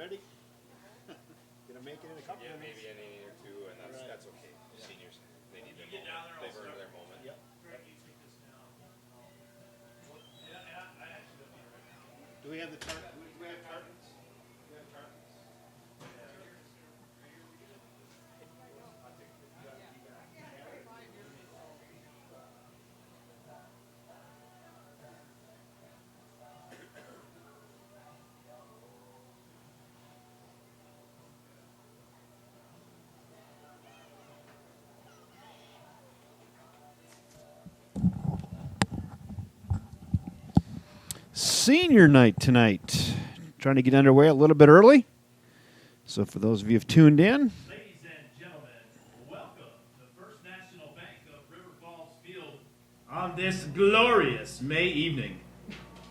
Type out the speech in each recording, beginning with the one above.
ready? Gonna make it in a couple minutes. Maybe an inning or two, and that's okay. Seniors, they need their moment. They've earned their moment. Yep. Do we have the tartans? Do we have tartans? Do we have tartans? Senior night tonight. Trying to get underway a little bit early. So for those of you who've tuned in, Ladies and gentlemen, welcome to First National Bank of River Falls Field on this glorious May evening,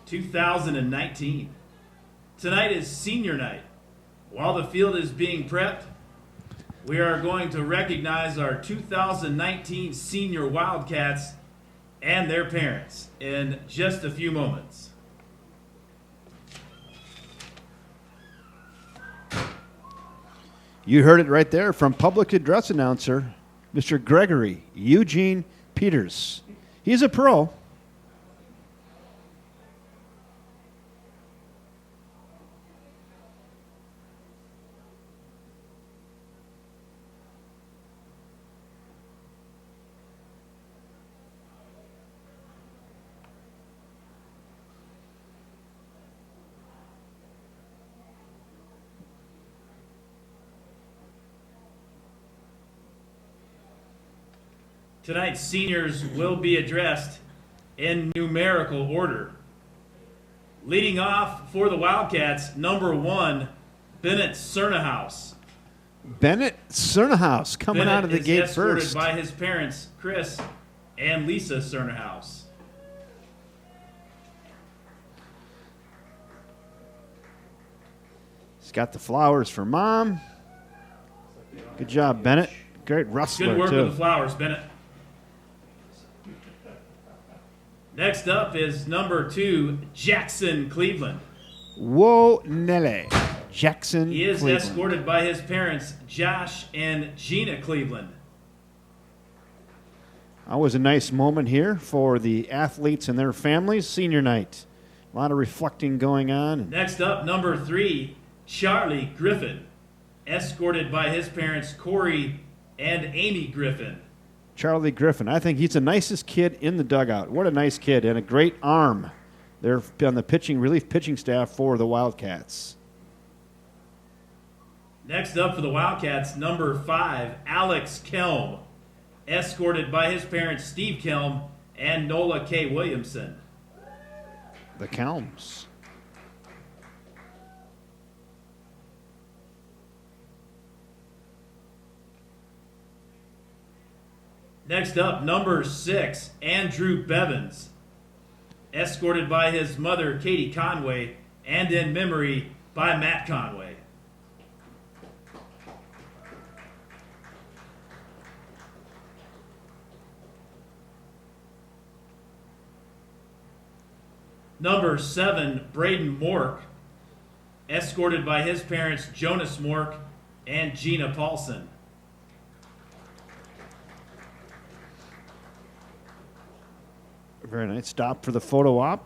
2019. Tonight is senior night. While the field is being prepped, we are going to recognize our 2019 senior Wildcats and their parents in just a few moments. you heard it right there from public address announcer, Mr. Gregory Eugene Peters. He's a pro. Tonight's seniors will be addressed in numerical order. Leading off for the Wildcats, number 1, Bennett Cernahouse. Bennett Cernahouse coming Bennett out of the is gate escorted first. by his parents, Chris and Lisa Cernahouse. He's got the flowers for Mom. Good job, Bennett. Great wrestler, Good work too. with the flowers, Bennett. Next up is number 2, Jackson Cleveland. Whoa, Nelly. Jackson He is Cleveland. escorted by his parents, Josh and Gina Cleveland. Always a nice moment here for the athletes and their families. Senior night. A lot of reflecting going on. Next up, number 3, Charlie Griffin, escorted by his parents, Corey and Amy Griffin. Charlie Griffin. I think he's the nicest kid in the dugout. What a nice kid and a great arm. They're on the relief pitching staff for the Wildcats. Next up for the Wildcats, number 5, Alex Kelm, escorted by his parents, Steve Kelm and Nola K. Williamson. The Kelms. Next up, number 6, Andrew Bevins, escorted by his mother, Katie Conway, and in memory by Matt Conway. Number 7, Braden Mork, escorted by his parents, Jonas Mork and Gina Paulson. Very nice. Stop for the photo op.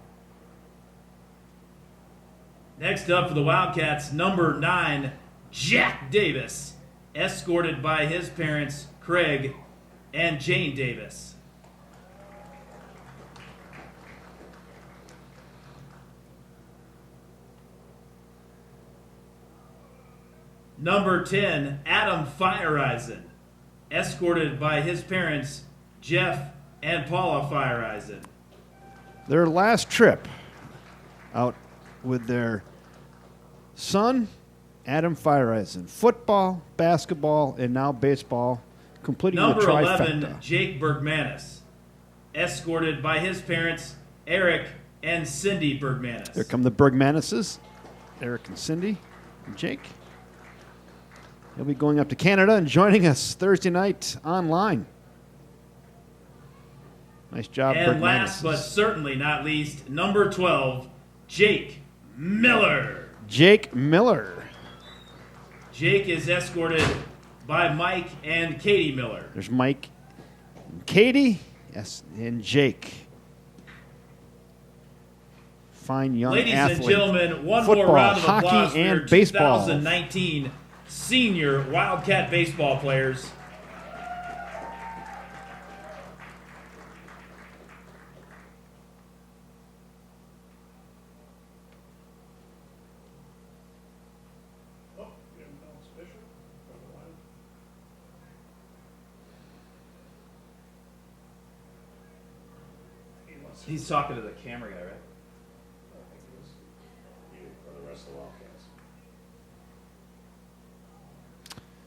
Next up for the Wildcats, number 9, Jack Davis, escorted by his parents, Craig and Jane Davis. Number 10, Adam Feiereisen, escorted by his parents, Jeff and Paula Feiereisen. Their last trip out with their son, Adam Feiereisen. Football, basketball, and now baseball, completing Number the 11, trifecta. Jake Bergmanis, escorted by his parents, Eric and Cindy Bergmanis. There come the Bergmanises, Eric and Cindy and Jake. He'll be going up to Canada and joining us Thursday night online. Nice job, And Bergmanises. last but certainly not least, number 12, Jake Miller. Jake Miller. Jake is escorted by Mike and Katie Miller. There's Mike, and Katie, yes, and Jake. Fine young Ladies athlete. and gentlemen, one Football, more round of hockey, applause for your and baseball. 2019 senior Wildcat baseball players. He's talking to the camera guy, right?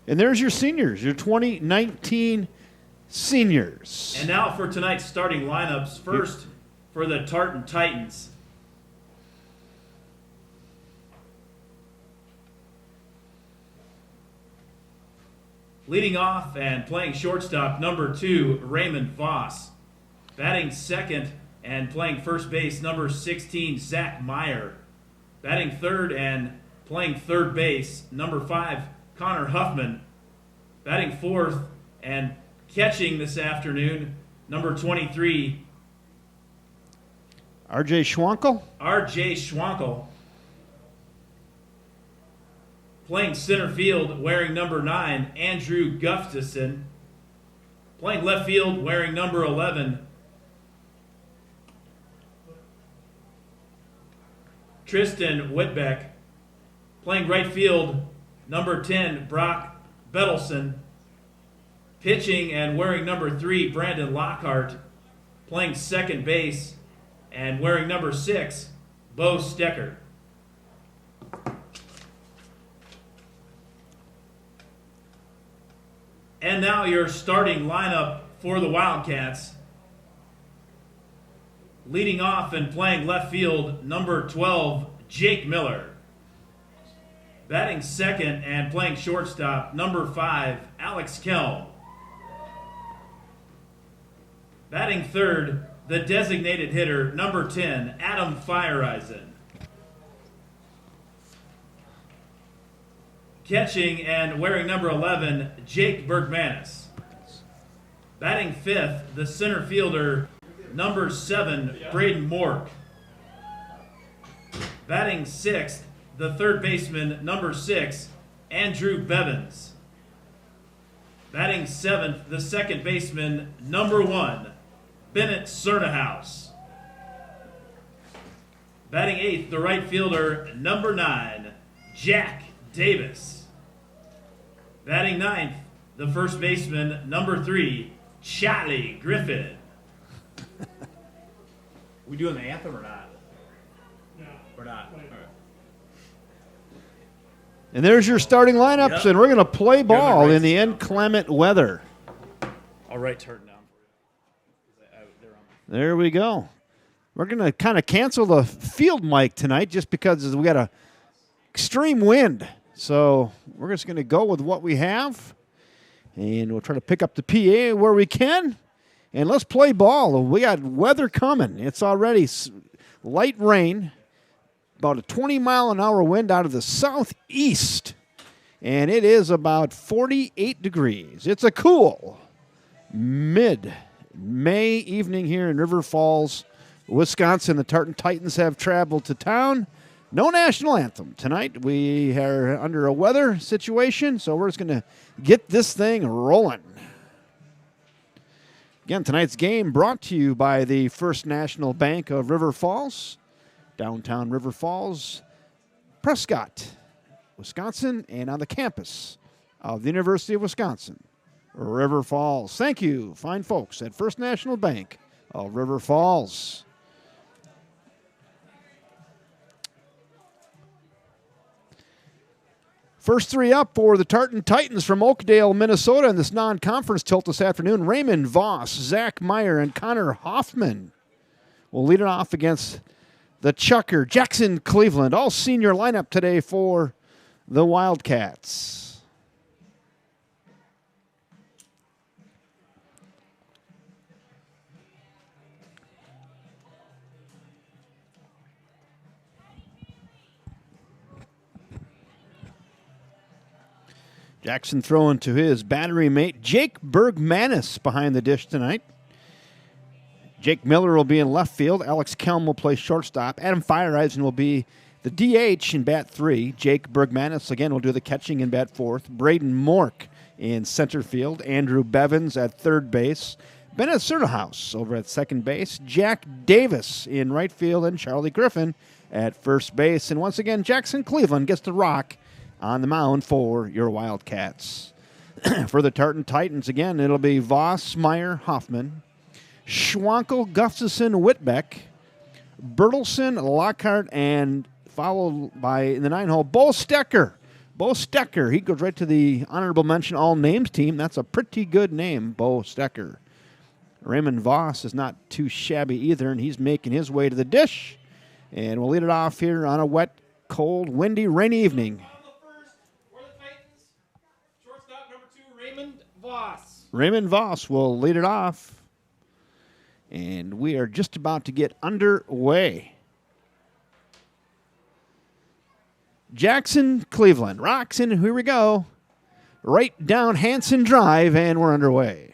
And there's your seniors, your 2019 seniors. And now for tonight's starting lineups. First, for the Tartan Titans. Leading off and playing shortstop, number 2, Raymond Voss. Batting second and playing first base, number 16, Zach Meyer. Batting third and playing third base, number 5, Connor Huffman. Batting fourth and catching this afternoon, number 23, R.J. Schwankel. R.J. Schwankel. Playing center field, wearing number 9, Andrew Gustafson. Playing left field, wearing number 11, Tristan Whitbeck. Playing right field, number 10, Brock Bedelson. Pitching and wearing number 3, Brandon Lockhart. Playing second base and wearing number 6, Bo Stecker. And now your starting lineup for the Wildcats. Leading off and playing left field, number 12, Jake Miller. Batting second and playing shortstop, number 5, Alex Kelm. Batting third, the designated hitter, number 10, Adam Fireisen. Catching and wearing number 11, Jake Bergmanis. Batting fifth, the center fielder, number 7, Braden Mork. Batting sixth, the third baseman, number 6, Andrew Bevins. Batting seventh, the second baseman, number 1, Bennett Cernahouse. Batting eighth, the right fielder, number 9, Jack Davis. Batting ninth, the first baseman, number 3, Charlie Griffin. We doing the anthem or not? No. Or not? All right. And there's your starting lineups, Yep. and we're going to play ball right in the inclement weather. I'll write Tartan down for you. They're on. There we go. We're going to kind of cancel the field mic tonight just because we got a extreme wind. So we're just going to go with what we have, and we'll try to pick up the PA where we can. And let's play ball. We got weather coming. It's already light rain, about a 20-mile-an-hour wind out of the southeast, and it is about 48 degrees. It's a cool mid-May evening here in River Falls, Wisconsin. The Tartan Titans have traveled to town. No national anthem tonight. We are under a weather situation, so we're just going to get this thing rolling. Again, tonight's game brought to you by the First National Bank of River Falls, downtown River Falls, Prescott, Wisconsin, and on the campus of the University of Wisconsin, River Falls. Thank you, fine folks at First National Bank of River Falls. First three up for the Tartan Titans from Oakdale, Minnesota in this non-conference tilt this afternoon. Raymond Voss, Zach Meyer, and Connor Hoffman will lead it off against the Chucker, Jackson Cleveland. All senior lineup today for the Wildcats. Jackson throwing to his battery mate, Jake Bergmanis, behind the dish tonight. Jake Miller will be in left field. Alex Kelm will play shortstop. Adam Feiereisen will be the DH in bat 3. Jake Bergmanis, again, will do the catching in bat 4th. Braden Mork in center field. Andrew Bevins at third base. Bennett Cernahouse over at second base. Jack Davis in right field. And Charlie Griffin at first base. And once again, Jackson Cleveland gets to rock on the mound for your Wildcats. For the Tartan Titans, again, it'll be Voss, Meyer, Hoffman, Schwankel, Gustafson, Whitbeck, Bertelson, Lockhart, and followed by, in the 9-hole, Bo Stecker. Bo Stecker, he goes right to the honorable mention all names team. That's a pretty good name, Bo Stecker. Raymond Voss is not too shabby either, and he's making his way to the dish. And we'll lead it off here on a wet, cold, windy, rainy evening. On the first for the Titans, shortstop number 2, Raymond Voss. Raymond Voss will lead it off. And we are just about to get underway. Jackson, Cleveland. Rocks in, here we go. Right down Hanson Drive, and we're underway.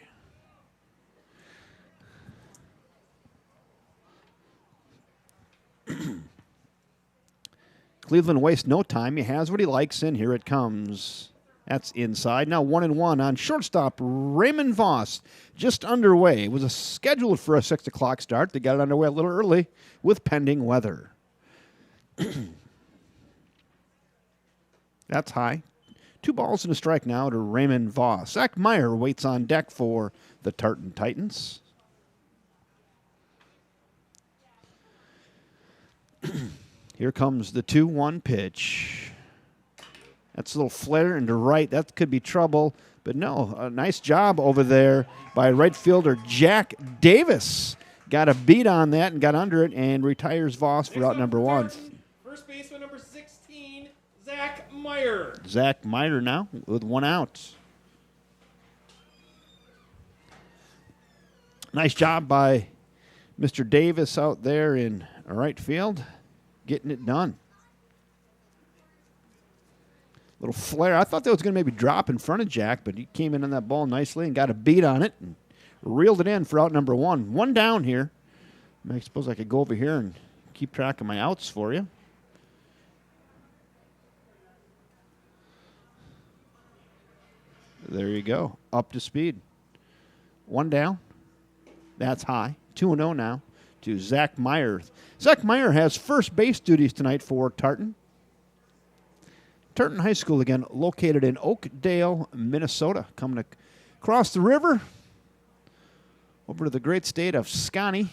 Cleveland wastes no time. He has what he likes, and here it comes. That's inside. Now 1-1 on shortstop, Raymond Voss. Just underway. It was scheduled for a 6 o'clock start. They got it underway a little early with pending weather. That's high. 2 balls and a strike now to Raymond Voss. Zach Meyer waits on deck for the Tartan Titans. Here comes the 2-1 pitch. That's a little flare into right. That could be trouble. But no, a nice job over there by right fielder Jack Davis. Got a beat on that and got under it and retires Voss for out number 1. First baseman number 16, Zach Meyer. Zach Meyer now with 1 out. Nice job by Mr. Davis out there in right field, getting it done. Little flare. I thought that was going to maybe drop in front of Jack, but he came in on that ball nicely and got a beat on it and reeled it in for out number 1. 1 down here. I suppose I could go over here and keep track of my outs for you. There you go. Up to speed. 1 down. That's high. 2-0 now to Zach Meyer. Zach Meyer has first base duties tonight for Tartan. Tartan High School, again, located in Oakdale, Minnesota. Coming across the river over to the great state of Scotty.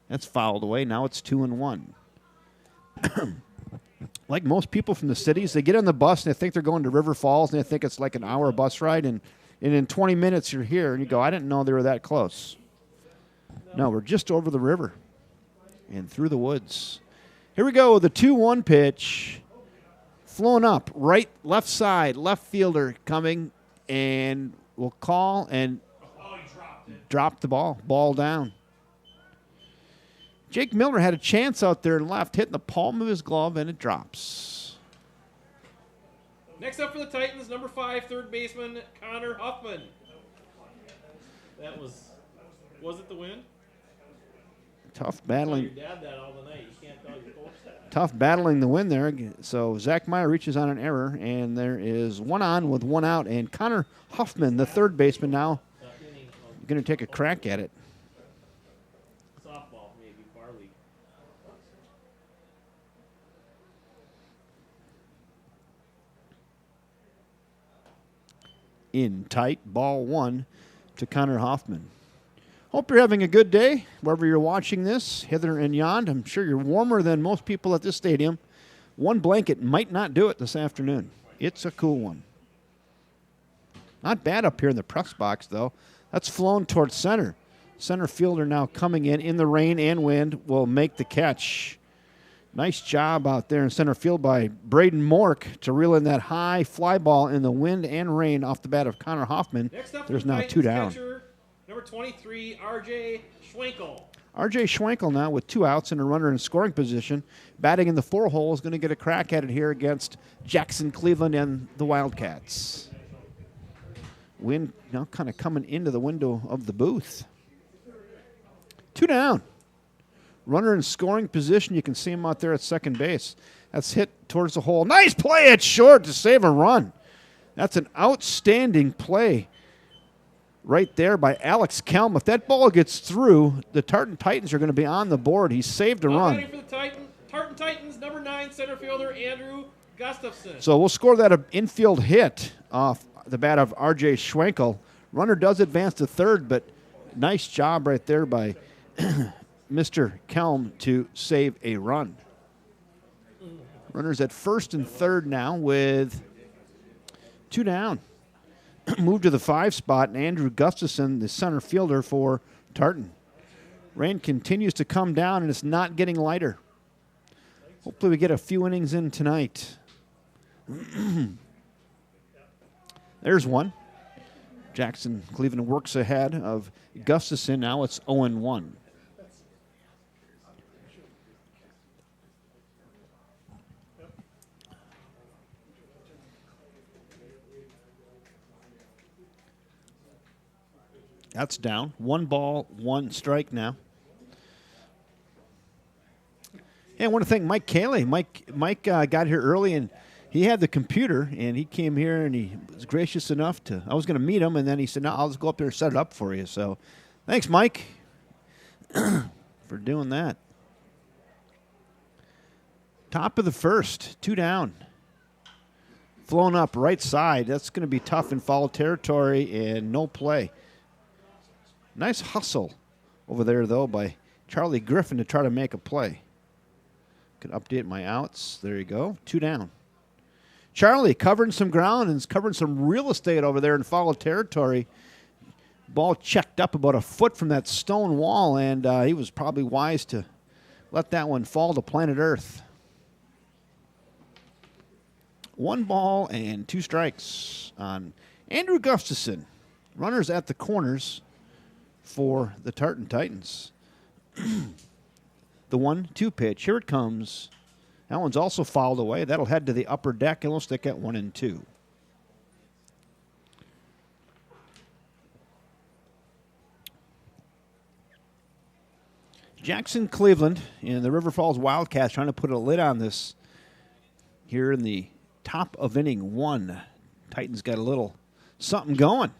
That's fouled away. Now it's 2-1. Like most people from the cities, they get on the bus and they think they're going to River Falls and they think it's like an hour bus ride. And in 20 minutes you're here and you go, I didn't know they were that close. No, we're just over the river and through the woods. Here we go, the 2-1 pitch. Flown up, right, left side, left fielder coming, and will call and drop the ball. Ball down. Jake Miller had a chance out there and left, hitting the palm of his glove, and it drops. Next up for the Titans, number 5, third baseman Connor Huffman. That was it the win? Tough Tell battling. your dad that all the night. You can't tell your folks that. Tough battling the win there. So Zach Meyer reaches on an error, and there is 1 on with 1 out. And Connor Huffman, the third baseman, now going to take a crack at it. Softball, maybe, bar league. In tight, ball 1 to Connor Huffman. Hope you're having a good day, wherever you're watching this, hither and yon. I'm sure you're warmer than most people at this stadium. 1 blanket might not do it this afternoon. It's a cool one. Not bad up here in the press box, though. That's flown towards center. Center fielder now coming in the rain and wind, will make the catch. Nice job out there in center field by Braden Mork to reel in that high fly ball in the wind and rain off the bat of Connor Hoffman. Next up, There's the now Titans 2 down. catcher, number 23, R.J. Schwenkel. R.J. Schwenkel now with 2 outs and a runner in scoring position. Batting in the 4 hole is going to get a crack at it here against Jackson Cleveland and the Wildcats. Wind now kind of coming into the window of the booth. 2 down. Runner in scoring position. You can see him out there at second base. That's hit towards the hole. Nice play at short to save a run. That's an outstanding play right there by Alex Kelm. If that ball gets through, the Tartan Titans are going to be on the board. He saved a run. For the Tartan Titans, number 9 center fielder Andrew Gustafson. So we'll score that infield hit off the bat of R.J. Schwenkel. Runner does advance to third, but nice job right there by Mr. Kelm to save a run. Runners at first and third now with 2 down. Move to the 5 spot, and Andrew Gustafson, the center fielder for Tartan. Rain continues to come down, and it's not getting lighter. Hopefully we get a few innings in tonight. There's one. Jackson Cleveland works ahead of Gustafson. Now it's 0-1. That's down. 1 ball, 1 strike now. Hey, I want to thank Mike Cayley. Mike got here early, and he had the computer, and he came here, and he was gracious enough to, I was going to meet him, and then he said, no, I'll just go up there and set it up for you. So thanks, Mike, for doing that. Top of the first, 2 down. Flown up right side. That's going to be tough in foul territory and no play. Nice hustle over there, though, by Charlie Griffin to try to make a play. Could update my outs. There you go. 2 down. Charlie covering some ground and is covering some real estate over there in foul territory. Ball checked up about a foot from that stone wall, and he was probably wise to let that one fall to planet Earth. 1 ball and 2 strikes on Andrew Gustafson. Runners at the corners for the Tartan Titans. The 1-2 pitch. Here it comes. That one's also fouled away. That'll head to the upper deck, and we'll stick at 1-2. Jackson Cleveland and the River Falls Wildcats trying to put a lid on this here in the top of inning 1. Titans got a little something going.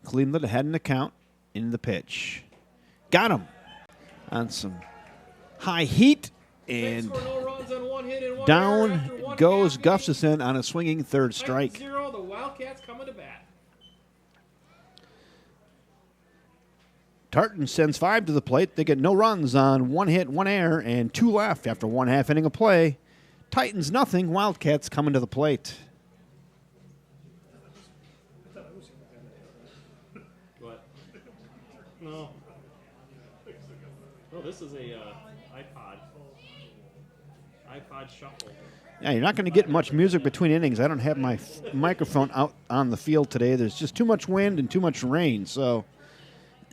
Cleveland ahead in the count in the pitch. Got him on some high heat, and down goes Gustafson on a swinging third strike. 0, the Wildcats coming to bat. Tartan sends 5 to the plate. They get no runs on 1 hit, 1 error, and 2 left after 1/2 inning of play. Titans nothing. Wildcats coming to the plate. What? No. No, this is a iPod shuffle. Yeah, you're not going to get much music between innings. I don't have my microphone out on the field today. There's just too much wind and too much rain, so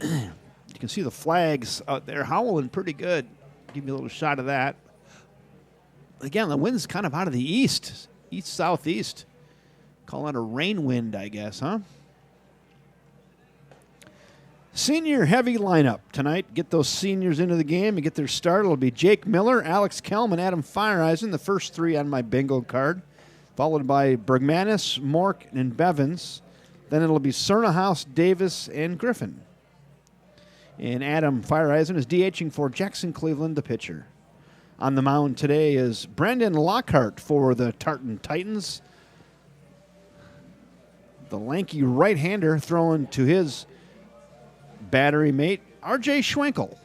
you can see the flags out there howling pretty good. Give you a little shot of that. Again, the wind's kind of out of the east-southeast. Call that a rain wind, I guess, huh? Senior heavy lineup tonight. Get those seniors into the game and get their start. It'll be Jake Miller, Alex Kelm, and Adam Fireeisen, the first 3 on my bingo card, followed by Bergmanis, Mork, and Bevins. Then it'll be Cernahouse, Davis, and Griffin. And Adam Fireeisen is DHing for Jackson Cleveland, the pitcher. On the mound today is Brandon Lockhart for the Tartan Titans. The lanky right-hander throwing to his battery mate, R.J. Schwenkel.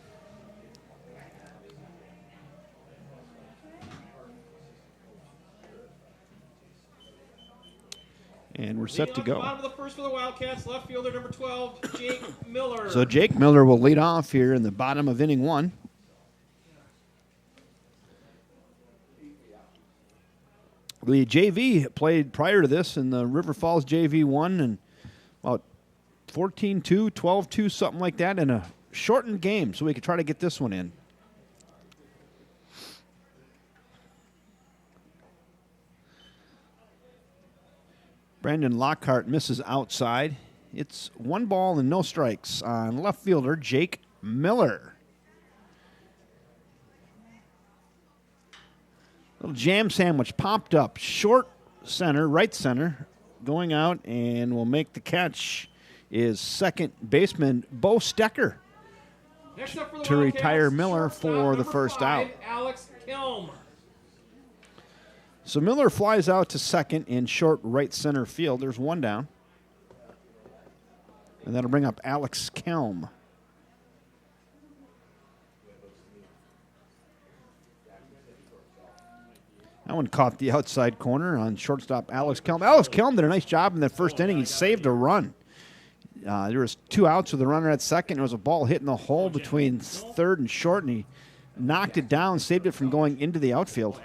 And we're set to go. Bottom of the first for the Wildcats, left fielder number 12, Jake Miller. So Jake Miller will lead off here in the bottom of inning 1. The JV played prior to this in the River Falls JV 1 and about 14-2, 12-2, something like that in a shortened game so we could try to get this one in. Brandon Lockhart misses outside. It's 1 ball and no strikes on left fielder Jake Miller. Little jam sandwich popped up. Short center, right center, going out and will make the catch is second baseman Bo Stecker Next up for the to Wildcats, retire Miller shortstop for the number first 5, out. Alex Kilm. So Miller flies out to second in short right center field. There's 1 down. And that'll bring up Alex Kelm. That one caught the outside corner on shortstop Alex Kelm. Alex Kelm did a nice job in that first inning. He saved a run. There was 2 outs with a runner at second. There was a ball hitting the hole between third and short, and he knocked it down, saved it from going into the outfield.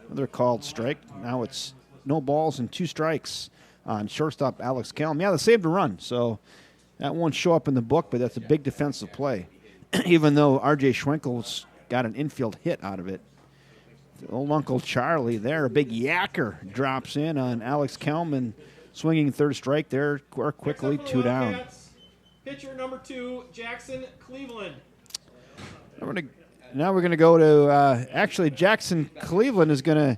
Another called strike. Now it's no balls and 2 strikes on shortstop Alex Kelm. Yeah, they saved a run, so that won't show up in the book, but that's a big defensive play. Even though R.J. Schwenkel's got an infield hit out of it. Old Uncle Charlie there, a big yacker, drops in on Alex Kelm, and swinging third strike there quickly, 2 down. Pitcher number 2, Jackson Cleveland. Now we're going to go to, actually, Jackson Cleveland is going to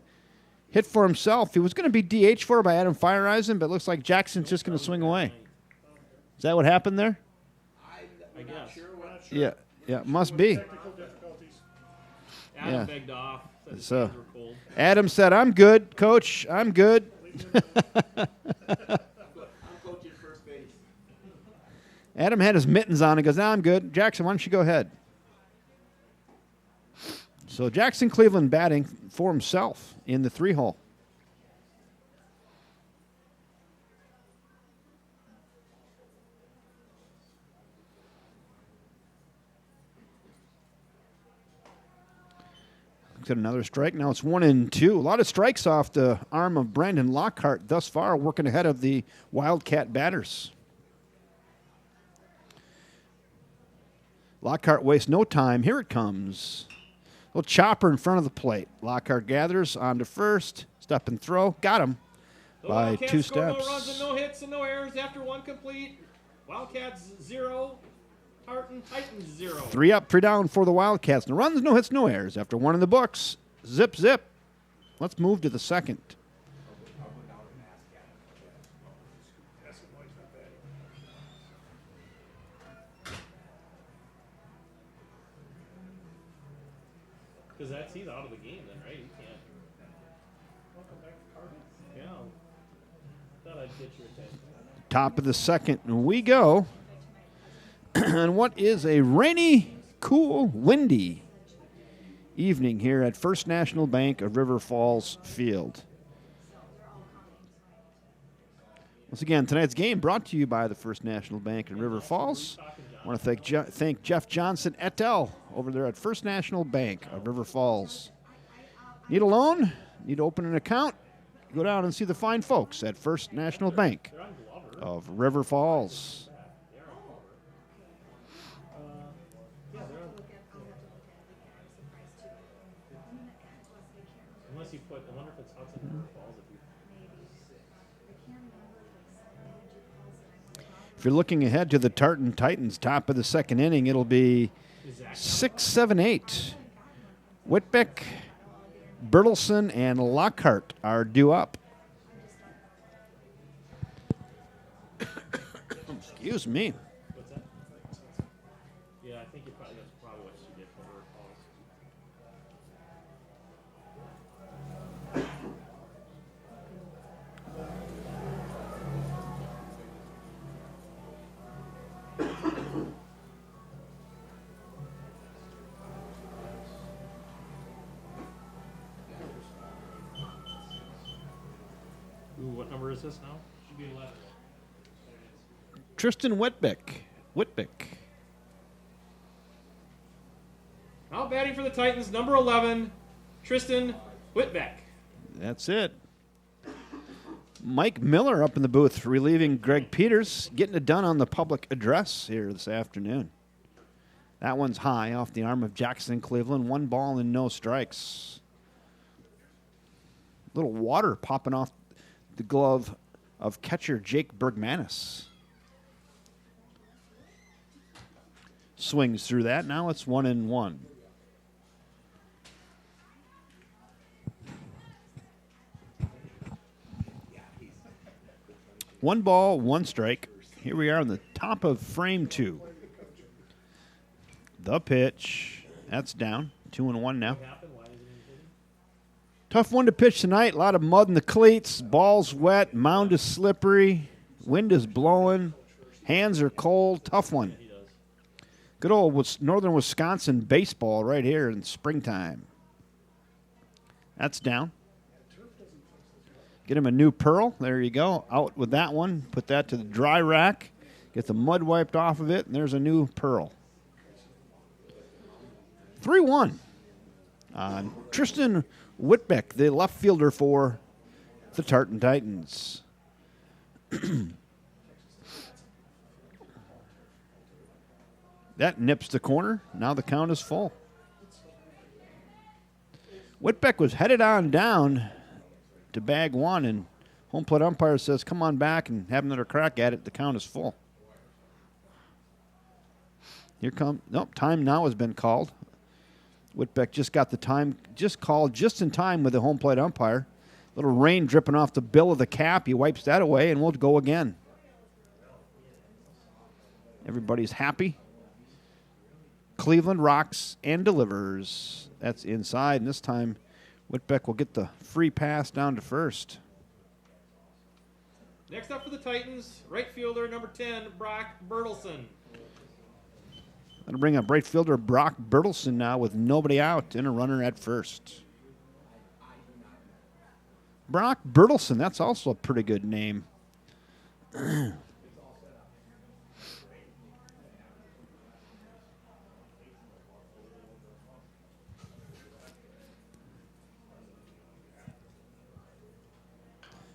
hit for himself. He was going to be DH for by Adam Feiereisen, but it looks like Jackson's just going to swing away. Is that what happened there? I guess. Yeah, must be. Adam Yeah. begged off. Said his So, hands were cold. Adam said, "I'm good, Coach. I'm good." I'm coaching first base. Adam had his mittens on and goes, "Now I'm good. Jackson, why don't you go ahead?" So Jackson Cleveland batting for himself in the 3-hole. Got another strike. Now it's 1-2. A lot of strikes off the arm of Brandon Lockhart thus far, working ahead of the Wildcat batters. Lockhart wastes no time. Here it comes. Little chopper in front of the plate. Lockhart gathers onto first. Step and throw. Got him The by Wildcats 2 scored steps. No runs and no hits and no errors after 1 complete. Wildcats 0, Tartan Titans 0. 3 up, 3 down for the Wildcats. No runs, no hits, no errors. After 1 in the books. Zip, zip. Let's move to the second. Because he's out of the game then, right? He can't. Yeah. Thought I'd get your attention. Top of the second we go. And what is a rainy, cool, windy evening here at First National Bank of River Falls Field. Once again, tonight's game brought to you by the First National Bank in River Falls. I want to thank Jeff Johnson et al. Over there at First National Bank of River Falls. Need a loan? Need to open an account? Go down and see the fine folks at First National Bank of River Falls. Unless you put, I wonder if it's Hudson River Falls. If you're looking ahead to the Tartan Titans, top of the second inning, it'll be 6, 7, 8. Whitbeck, Bertelson, and Lockhart are due up. Excuse me. What's that? Yeah, I think that's probably what she did for River Falls. Ooh, what number is this now? Should be 11. Tristan Whitbeck. Now batting for the Titans, number 11, Tristan Whitbeck. That's it. Mike Miller up in the booth, relieving Greg Peters, getting it done on the public address here this afternoon. That one's high off the arm of Jackson Cleveland. 1 ball and no strikes. Little water popping off the glove of catcher Jake Bergmanis. Swings through that. Now it's 1-1. One ball, 1 strike. Here we are on the top of frame 2. The pitch. That's down. 2-1 now. Tough one to pitch tonight. A lot of mud in the cleats. Ball's wet. Mound is slippery. Wind is blowing. Hands are cold. Tough one. Good old northern Wisconsin baseball right here in springtime. That's down. Get him a new pearl. There you go. Out with that one. Put that to the dry rack. Get the mud wiped off of it, and there's a new pearl. 3-1 on Tristan Whitbeck, the left fielder for the Tartan Titans. That nips the corner. Now the count is full. Whitbeck was headed on down to bag 1, and home plate umpire says, come on back and have another crack at it. The count is full. Here comes, nope, time now has been called. Whitbeck just got the time, just called just in time with the home plate umpire. Little rain dripping off the bill of the cap. He wipes that away, and we'll go again. Everybody's happy. Cleveland rocks and delivers. That's inside, and this time Whitbeck will get the free pass down to first. Next up for the Titans, right fielder number 10, Brock Bertelson. Going to bring up right fielder Brock Bertelson now with nobody out and a runner at first. Brock Bertelson, that's also a pretty good name.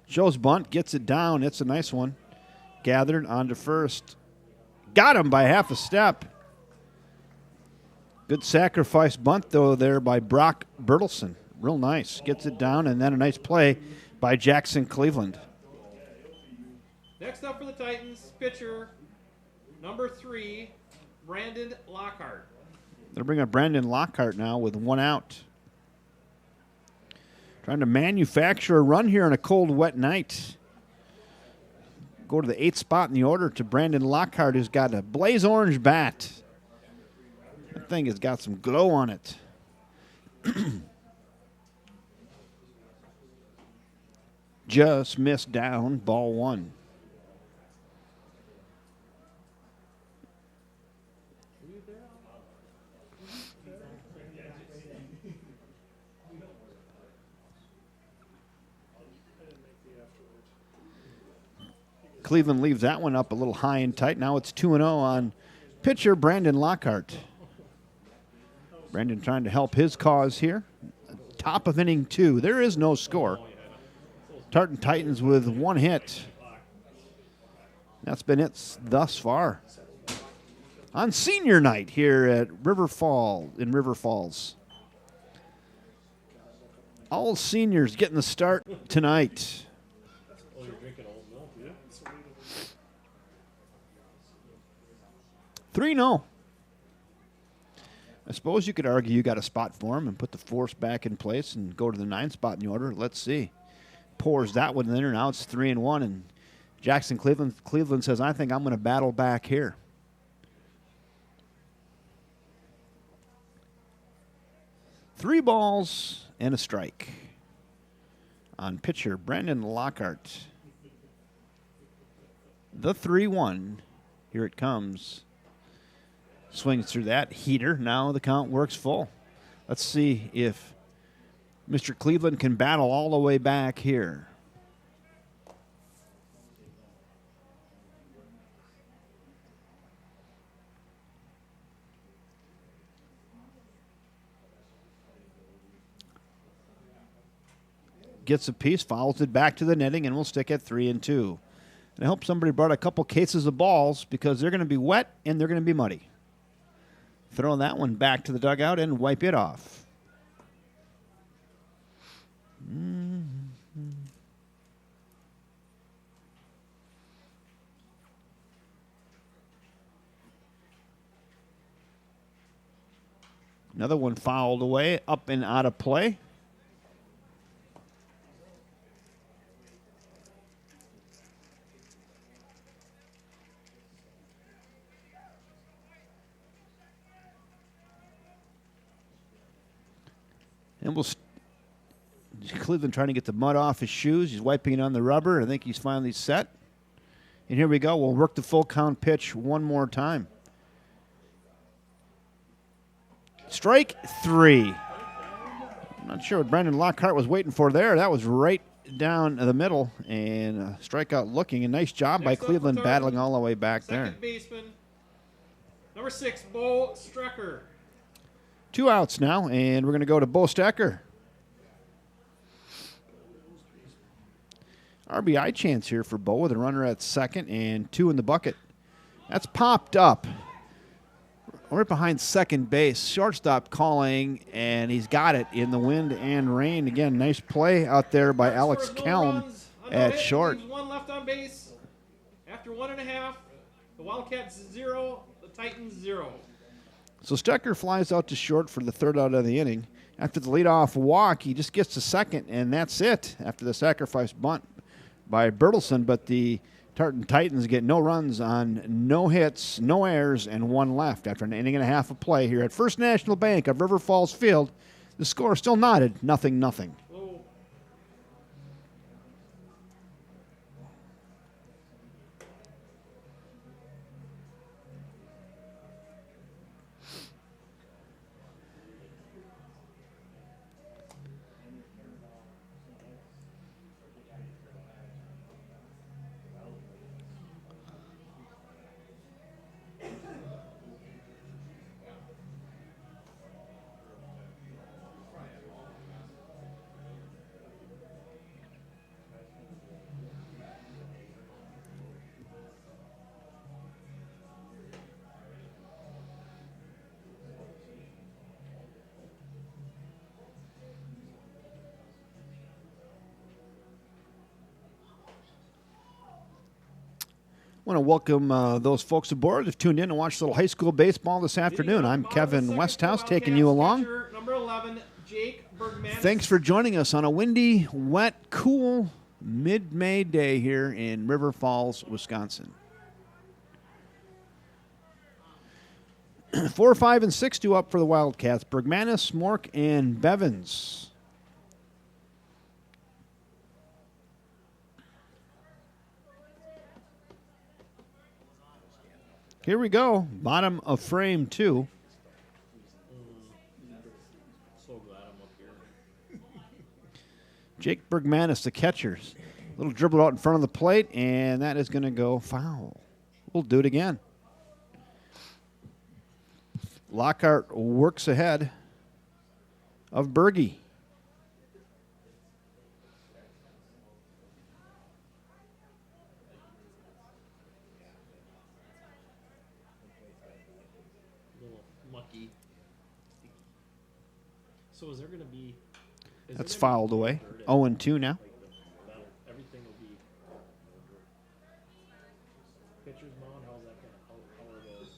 Shows bunt, gets it down. It's a nice one. Gathered onto first. Got him by half a step. Good sacrifice bunt, though, there by Brock Bertelson. Real nice. Gets it down, and then a nice play by Jackson Cleveland. Next up for the Titans, pitcher number 3, Brandon Lockhart. They'll bring up Brandon Lockhart now with 1 out. Trying to manufacture a run here on a cold, wet night. Go to the 8th spot in the order to Brandon Lockhart, who's got a blaze orange bat. That thing has got some glow on it. Just missed down, ball 1. Cleveland leaves that one up a little high and tight. Now it's 2-0 on pitcher Brandon Lockhart. Brandon trying to help his cause here. Top of inning 2. There is no score. Tartan Titans with 1 hit. That's been it thus far. On senior night here at River Falls. All seniors getting the start tonight. 3-0. I suppose you could argue you got a spot for him and put the force back in place and go to the 9th spot in the order. Let's see. Pours that one in, and now it's 3-1. And Jackson Cleveland says, I think I'm going to battle back here. Three balls and a strike on pitcher Brandon Lockhart. The 3-1. Here it comes. Swings through that heater. Now the count works full. Let's see if Mr. Cleveland can battle all the way back here. Gets a piece, fouls it back to the netting, and we'll stick at 3-2. And I hope somebody brought a couple cases of balls because they're going to be wet and they're going to be muddy. throw that one back to the dugout and wipe it off. Another one fouled away, up and out of play. And Cleveland trying to get the mud off his shoes. He's wiping it on the rubber. I think he's finally set. And here we go. We'll work the full count pitch one more time. Strike 3. I'm not sure what Brandon Lockhart was waiting for there. That was right down the middle and strikeout looking. A nice job by Cleveland battling all the way back there. Second baseman, number 6, Bo Strecker. 2 outs now, and we're going to go to Bo Stecker. RBI chance here for Bo with a runner at second and 2 in the bucket. That's popped up. Right behind second base. Shortstop calling, and he's got it in the wind and rain. Again, nice play out there by Alex Kelm at short. Leaves 1 left on base. After 1.5, the Wildcats 0, the Titans 0. So Stecker flies out to short for the 3rd out of the inning. After the leadoff walk, he just gets to second, and that's it after the sacrifice bunt by Bertelson. But the Tartan Titans get no runs on no hits, no errors, and 1 left after an inning and a half of play here at First National Bank of River Falls Field. The score still knotted, 0-0. Oh. I want to welcome those folks aboard who've tuned in to watch a little high school baseball this afternoon. I'm Kevin Westhouse taking you along. Number 11, Jake Bergman. Thanks for joining us on a windy, wet, cool mid-May day here in River Falls, Wisconsin. 4, 5, and 6 due up for the Wildcats. Bergmanis, Mork, and Bevins. Here we go. Bottom of frame 2. So glad I'm up here. Jake Bergmanis, the catcher. Little dribble out in front of the plate, and that is going to go foul. We'll do it again. Lockhart works ahead of Berge. Little mucky. So is there going to be... That's fouled away. 0-2 now. Everything will be... Pitcher's mound, how's that going to... How are those?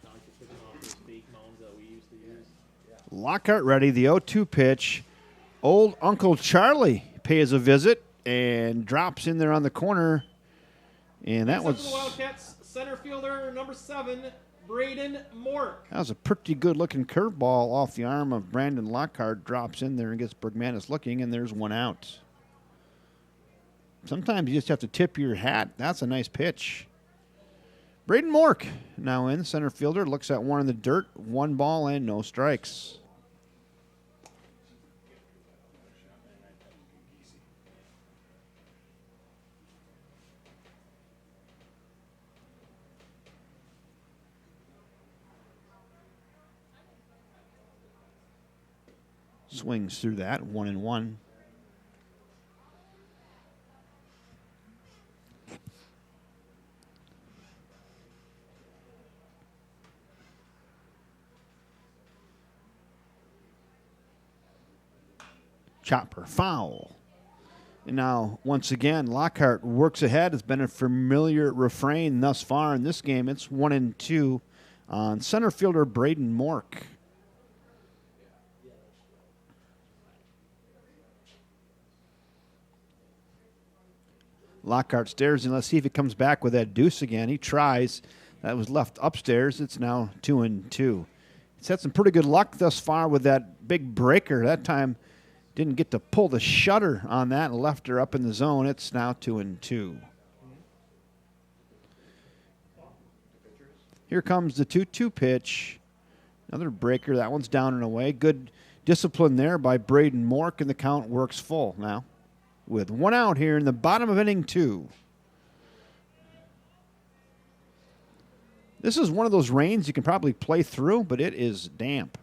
Now I can pick them off those fake mounds that we used to use. Lockhart ready. The 0-2 pitch. Old Uncle Charlie pays a visit and drops in there on the corner. And that Next up for was... the Wildcats, center fielder, number 7, Braden Mork. That was a pretty good-looking curveball off the arm of Brandon Lockhart. Drops in there and gets Bergmanis looking, and there's 1 out. Sometimes you just have to tip your hat. That's a nice pitch. Braden Mork now in, center fielder. Looks at 1 in the dirt. 1 ball and no strikes. Swings through that, 1-1. Chopper, foul. And now, once again, Lockhart works ahead. It's been a familiar refrain thus far in this game. It's 1-2 on center fielder Braden Mork. Lockhart stares, and let's see if he comes back with that deuce again. He tries. That was left upstairs. It's now 2-2. He's had some pretty good luck thus far with that big breaker. That time didn't get to pull the shutter on that and left her up in the zone. It's now 2-2. Here comes the 2-2 pitch. Another breaker. That one's down and away. Good discipline there by Braden Mork, and the count works full now with one out here in the bottom of inning 2. This is one of those rains you can probably play through, but it is damp.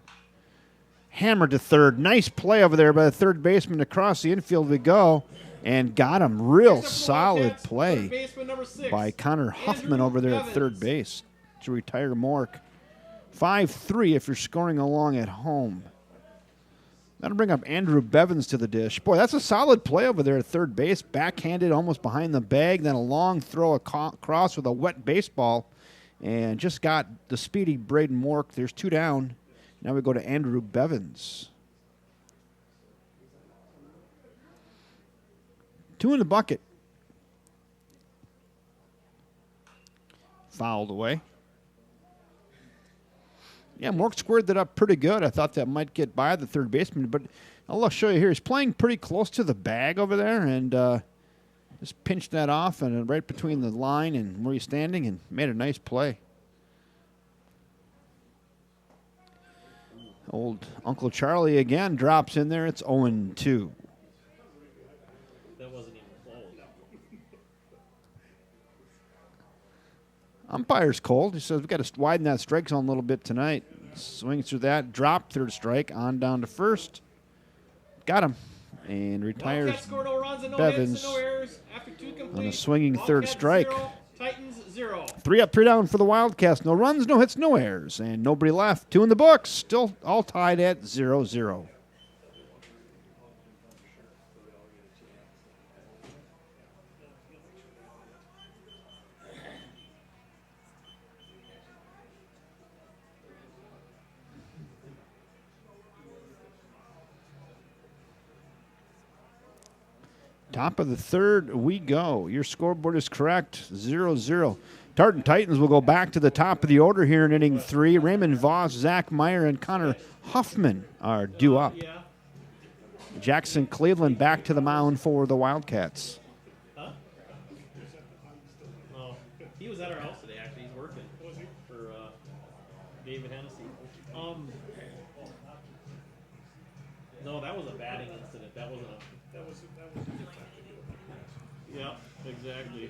Hammered to third. Nice play over there by the third baseman. Across the infield we go, and got him. Real solid play by Connor Huffman over there at third base to retire Mork. 5-3 if you're scoring along at home. That'll bring up Andrew Bevins to the dish. Boy, that's a solid play over there at third base. Backhanded almost behind the bag. Then a long throw across with a wet baseball. And just got the speedy Braden Mork. There's 2 down. Now we go to Andrew Bevins. 2 in the bucket. Fouled away. Yeah, Mork squared that up pretty good. I thought that might get by the third baseman, but I'll show you here. He's playing pretty close to the bag over there, and just pinched that off and right between the line and where he's standing and made a nice play. Old Uncle Charlie again drops in there. It's 0-2. That wasn't even close. Umpire's cold. He says we've got to widen that strike zone a little bit tonight. Swings through that. Drop, third strike. On down to first. Got him. And retires Wildcats scored no runs and no Bevins hits and no errors after 2 complete. on a swinging third Wildcats strike. 0, Titans 0. 3 up, 3 down for the Wildcats. No runs, no hits, no errors. And nobody left. 2 in the books. Still all tied at 0-0. Top of the third we go. Your scoreboard is correct, 0-0. Tartan Titans will go back to the top of the order here in inning 3. Raymond Voss, Zach Meyer, and Connor Huffman are due up. Yeah. Jackson Cleveland back to the mound for the Wildcats. Huh? Oh, he was at our house today, actually. He's working for David Hennessy. No, that was a batting incident. That wasn't a... Yeah, exactly.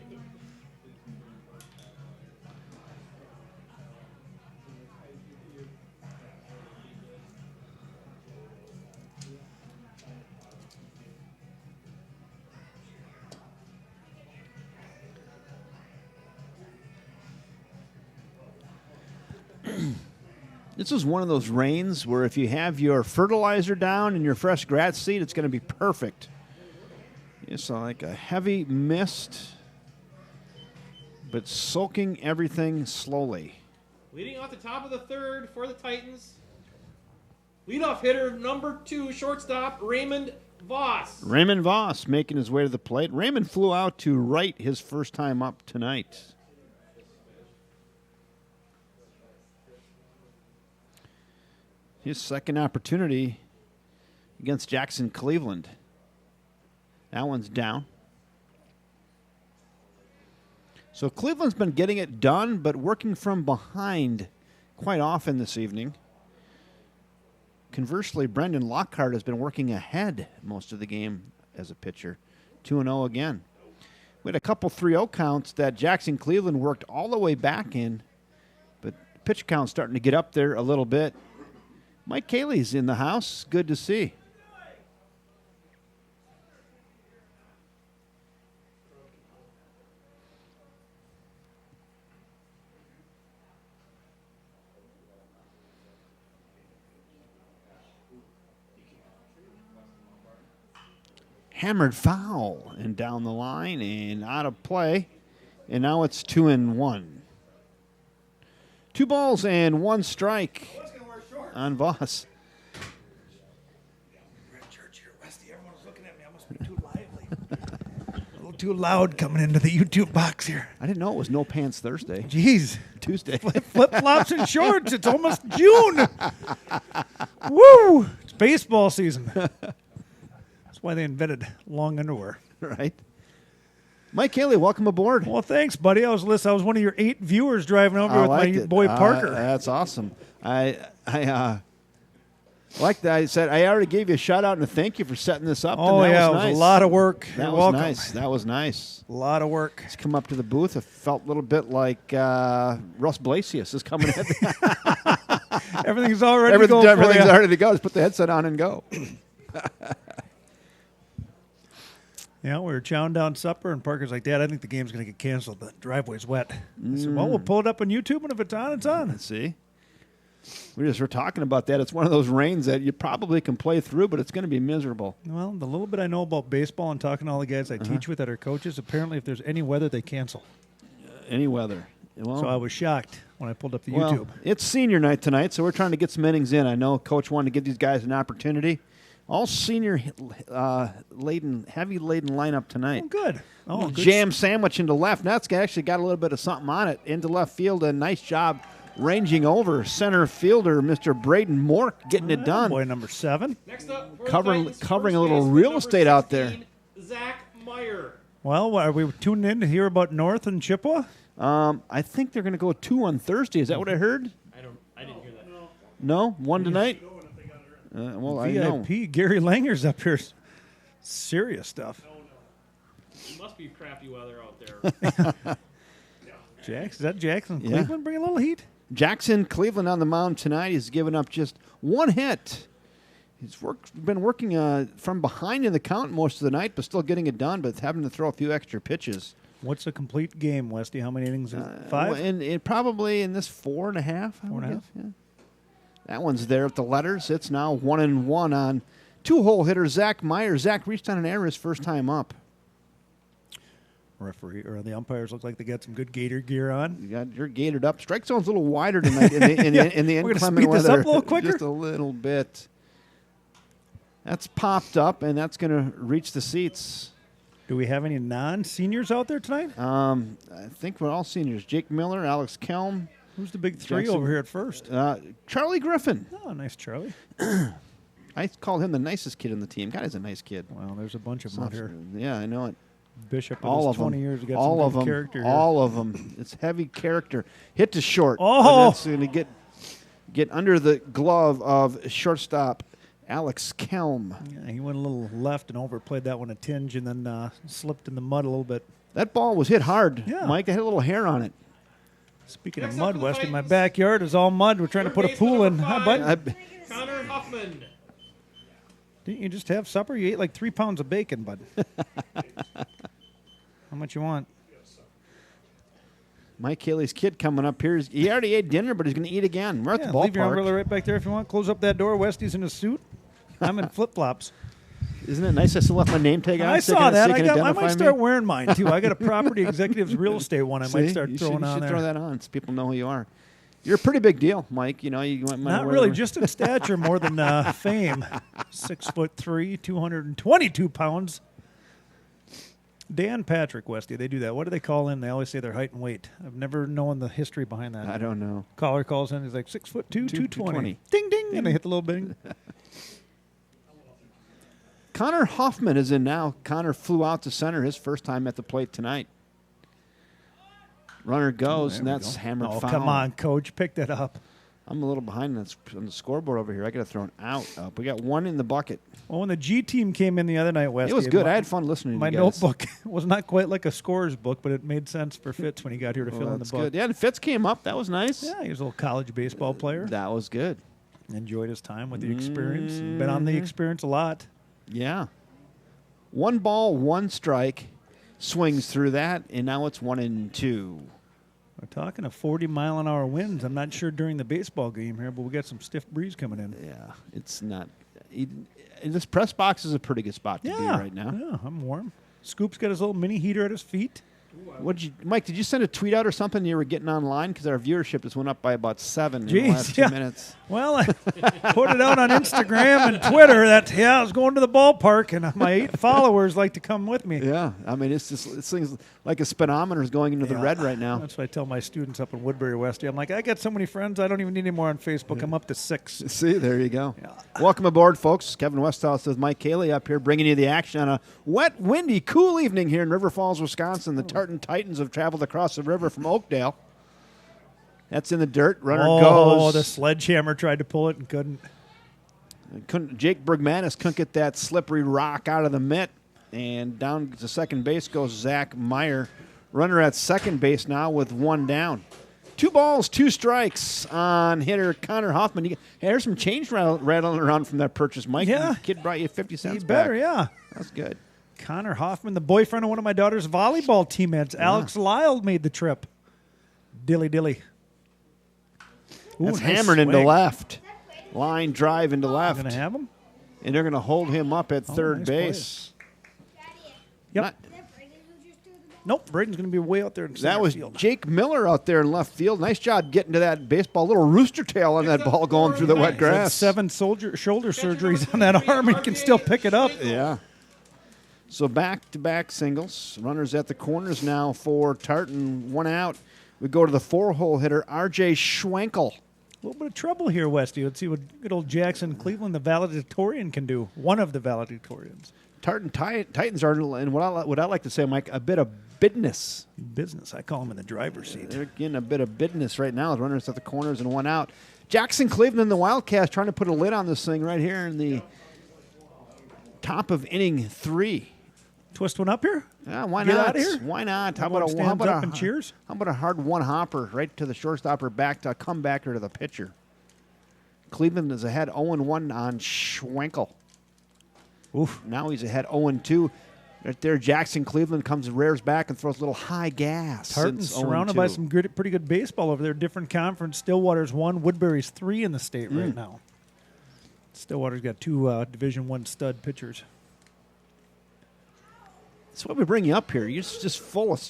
This is one of those rains where if you have your fertilizer down and your fresh grass seed, it's going to be perfect. It's like a heavy mist, but soaking everything slowly. Leading off the top of the third for the Titans. Leadoff hitter number 2, shortstop, Raymond Voss. Raymond Voss making his way to the plate. Raymond flew out to right his first time up tonight. His second opportunity against Jackson Cleveland. That one's down. So Cleveland's been getting it done, but working from behind quite often this evening. Conversely, Brendan Lockhart has been working ahead most of the game as a pitcher. 2-0 again. We had a couple 3-0 counts that Jackson Cleveland worked all the way back in, but pitch count's starting to get up there a little bit. Mike Cayley's in the house. Good to see. hammered foul and down the line and out of play. And now it's 2-1. 2 balls and 1 strike on Voss. Church here, Westy. Everyone's looking at me. I must be too lively. A little too loud coming into the YouTube box here. I didn't know it was No Pants Thursday. Jeez. Tuesday. Flip-flops and shorts. It's almost June. Woo! It's baseball season. That's why they invented long underwear. Right. Mike Haley, welcome aboard. Well, thanks, buddy. I was one of your 8 viewers driving over I with my liked it. boy Parker. That's awesome. I like that. I said I already gave you a shout out and a thank you for setting this up. Oh, and that yeah. was It was nice. a lot of work. That You're was welcome. nice. That was nice. A lot of work. He's come up to the booth. It felt a little bit like Russ Blasius is coming in. Everything's all ready to go for Everything's ya. ready to go. Just put the headset on and go. Yeah, we were chowing down supper, and Parker's like, Dad, I think the game's going to get canceled. The driveway's wet. I said, well, we'll pull it up on YouTube, and if it's on, it's on. See? We're talking about that. It's one of those rains that you probably can play through, but it's going to be miserable. Well, the little bit I know about baseball and talking to all the guys I teach with that are coaches, apparently if there's any weather, they cancel. Any weather. Well, So I was shocked when I pulled up the well, YouTube. it's senior night tonight, so we're trying to get some innings in. I know Coach wanted to give these guys an opportunity. All senior heavy laden lineup tonight. Oh, good. Oh, good. Jam sandwich into left. Now it's actually got a little bit of something on it. Into left field, a nice job ranging over. Center fielder, Mr. Braden Mork, getting it done. Boy number 7. Next up, for Covering- the Titans, covering first a little baseman, real number estate out there. 16, Zach Meyer. Well, are we tuning in to hear about North and Chippewa? I think they're going to go 2 on Thursday. Is that what I heard? I didn't hear that. No? 1 tonight? Well, I know. VIP, Gary Langer's up here. Serious stuff. It must be crappy weather out there. Is that Jackson? Yeah. Cleveland bring a little heat? Jackson Cleveland on the mound tonight. He's given up just 1 hit. He's been working from behind in the count most of the night, but still getting it done, but having to throw a few extra pitches. What's a complete game, Westy? How many innings is it? 5? And probably in this 4.5. 4.5? Yeah. That one's there at the letters. It's now 1-1 on 2-hole hitter Zach Meyer. Zach reached on an error his first time up. Referee or the umpires look like they got some good gator gear on. You're gated up. Strike zone's a little wider tonight in the We're gonna inclement speed this weather. up a little quicker? Just a little bit. That's popped up, and that's going to reach the seats. Do we have any non-seniors out there tonight? I think we're all seniors. Jake Miller, Alex Kelm, Who's the big 3 Jackson. over here at first? Charlie Griffin. Oh, nice Charlie. I called him the nicest kid on the team. God, he's a nice kid. Well, there's a bunch of them out here. Yeah, I know it. Bishop, All with of his 20 them. years, got All some of good them. character here. All of them. It's heavy character. Hit to short. Oh! And that's going to get under the glove of shortstop Alex Kelm. Yeah, he went a little left and overplayed that one a tinge and then slipped in the mud a little bit. That ball was hit hard, Yeah. Mike. It had a little hair on it. Speaking Next of up mud, for the Westy, my Titans. backyard is all mud. We're trying to put a Third baseman pool in. number Hi, 5. bud. Connor Huffman. Didn't you just have supper? You ate like 3 pounds of bacon, bud. How much you want? Mike Haley's kid coming up here. He already ate dinner, but he's going to eat again. We're at the Leave your umbrella ballpark. right back there if you want. Close up that door. Westy's in a suit. I'm in flip-flops. Isn't it nice I still left my name tag on? I so saw that. so you can I identify might start me? wearing mine, too. I got a property executives real estate one I might See? start You throwing should, on you should there. throw that on so people know who you are. You're a pretty big deal, Mike. You know, you might Not wear really, the- just in stature more than fame. 6'3", 222 pounds. Dan Patrick, Westy, they do that. What do they call in? They always say their height and weight. I've never known the history behind that. I don't know. Caller calls in, he's like 6'2", 220. 220. Ding, ding, and they hit the little bing. Connor Hoffman is in now. Connor flew out to center his first time at the plate tonight. Runner goes, and that's hammered Oh, foul. come on, Coach. Pick that up. I'm a little behind on the scoreboard over here. I got to throw an out up. We got 1 in the bucket. Well, when the G team came in the other night, Westy, It was good. I had fun listening to my you guys. notebook was not quite like a scorer's book, but it made sense for Fitz when he got here to Well, fill in the that's book. good. Yeah, and Fitz came up. That was nice. Yeah, he was a little college baseball player. That was good. Enjoyed his time with the experience. Been on the experience a lot. Yeah. 1 ball, 1 strike. Swings through that, and now it's 1-2. We're talking a 40-mile-an-hour winds. I'm not sure during the baseball game here, but we got some stiff breeze coming in. Yeah, it's not. this press box is a pretty good spot to be Yeah. right now. Yeah, I'm warm. Scoop's got his little mini heater at his feet. Mike, did you send a tweet out or something you were getting online? Because our viewership just went up by about 7 in the Jeez, last 2 yeah. minutes. Well, I put it out on Instagram and Twitter that, I was going to the ballpark, and my 8 followers like to come with me. Yeah, I mean, it's just this thing's like a speedometer is going into the Yeah. red right now. That's what I tell my students up in Woodbury West. I'm like, I got so many friends, I don't even need any more on Facebook. I'm up to 6. See, there you go. Welcome aboard, folks. Kevin Westhouse with Mike Cayley up here, bringing you the action on a wet, windy, cool evening here in River Falls, Wisconsin. The Tartan Titans have traveled across the river from Oakdale. That's in the dirt. Runner goes. The sledgehammer tried to pull it and couldn't. Jake Bergmanis couldn't get that slippery rock out of the mitt. And down to second base goes Zach Meyer. Runner at second base now with 1 down. 2 balls, 2 strikes on hitter Connor Hoffman. There's some change rattling around from that purchase, Mike. Yeah. The kid brought you 50 cents He better, back. yeah. That's good. Connor Hoffman, the boyfriend of one of my daughter's volleyball teammates. Alex Lyle made the trip. Dilly. Ooh, That's nice hammered into swing. left. Line drive into left. Going to have him? And they're going to hold him up at third nice base. Yep. Not- Nope, Braden's going to be way out there in center That was field. Jake Miller out there in left field. Nice job getting to that baseball. Little rooster tail on that ball going through the wet Had grass. 7 shoulder surgeries on that arm. He can still pick it up. Yeah. So back-to-back singles. Runners at the corners now for Tartan. 1 out. We go to the 4-hole hitter, R.J. Schwenkel. A little bit of trouble here, Westy. Let's see what good old Jackson Cleveland, the valedictorian, can do. One of the valedictorians. Tartan Titans are, and what I like to say, Mike, a bit of business. Business. I call him in the driver's seat. They're getting a bit of business right now. Runners at the corners and 1 out. Jackson Cleveland, the Wildcats, trying to put a lid on this thing right here in the top of inning 3. Twist one up here? Yeah, why Get not? outta here? Why not? Everyone stands up and cheers? How about a hard one hopper right to the shortstopper, back to a comebacker to the pitcher? Cleveland is ahead 0-1 on Schwenkel. Oof. Now he's ahead 0-2. Right there, Jackson Cleveland rears back and throws a little high gas. Tartan's since surrounded by 0-2. some pretty good baseball over there. Different conference. Stillwater's 1, Woodbury's 3 in the state right now. Stillwater's got 2 Division I stud pitchers. That's why we bring you up here. You're just full of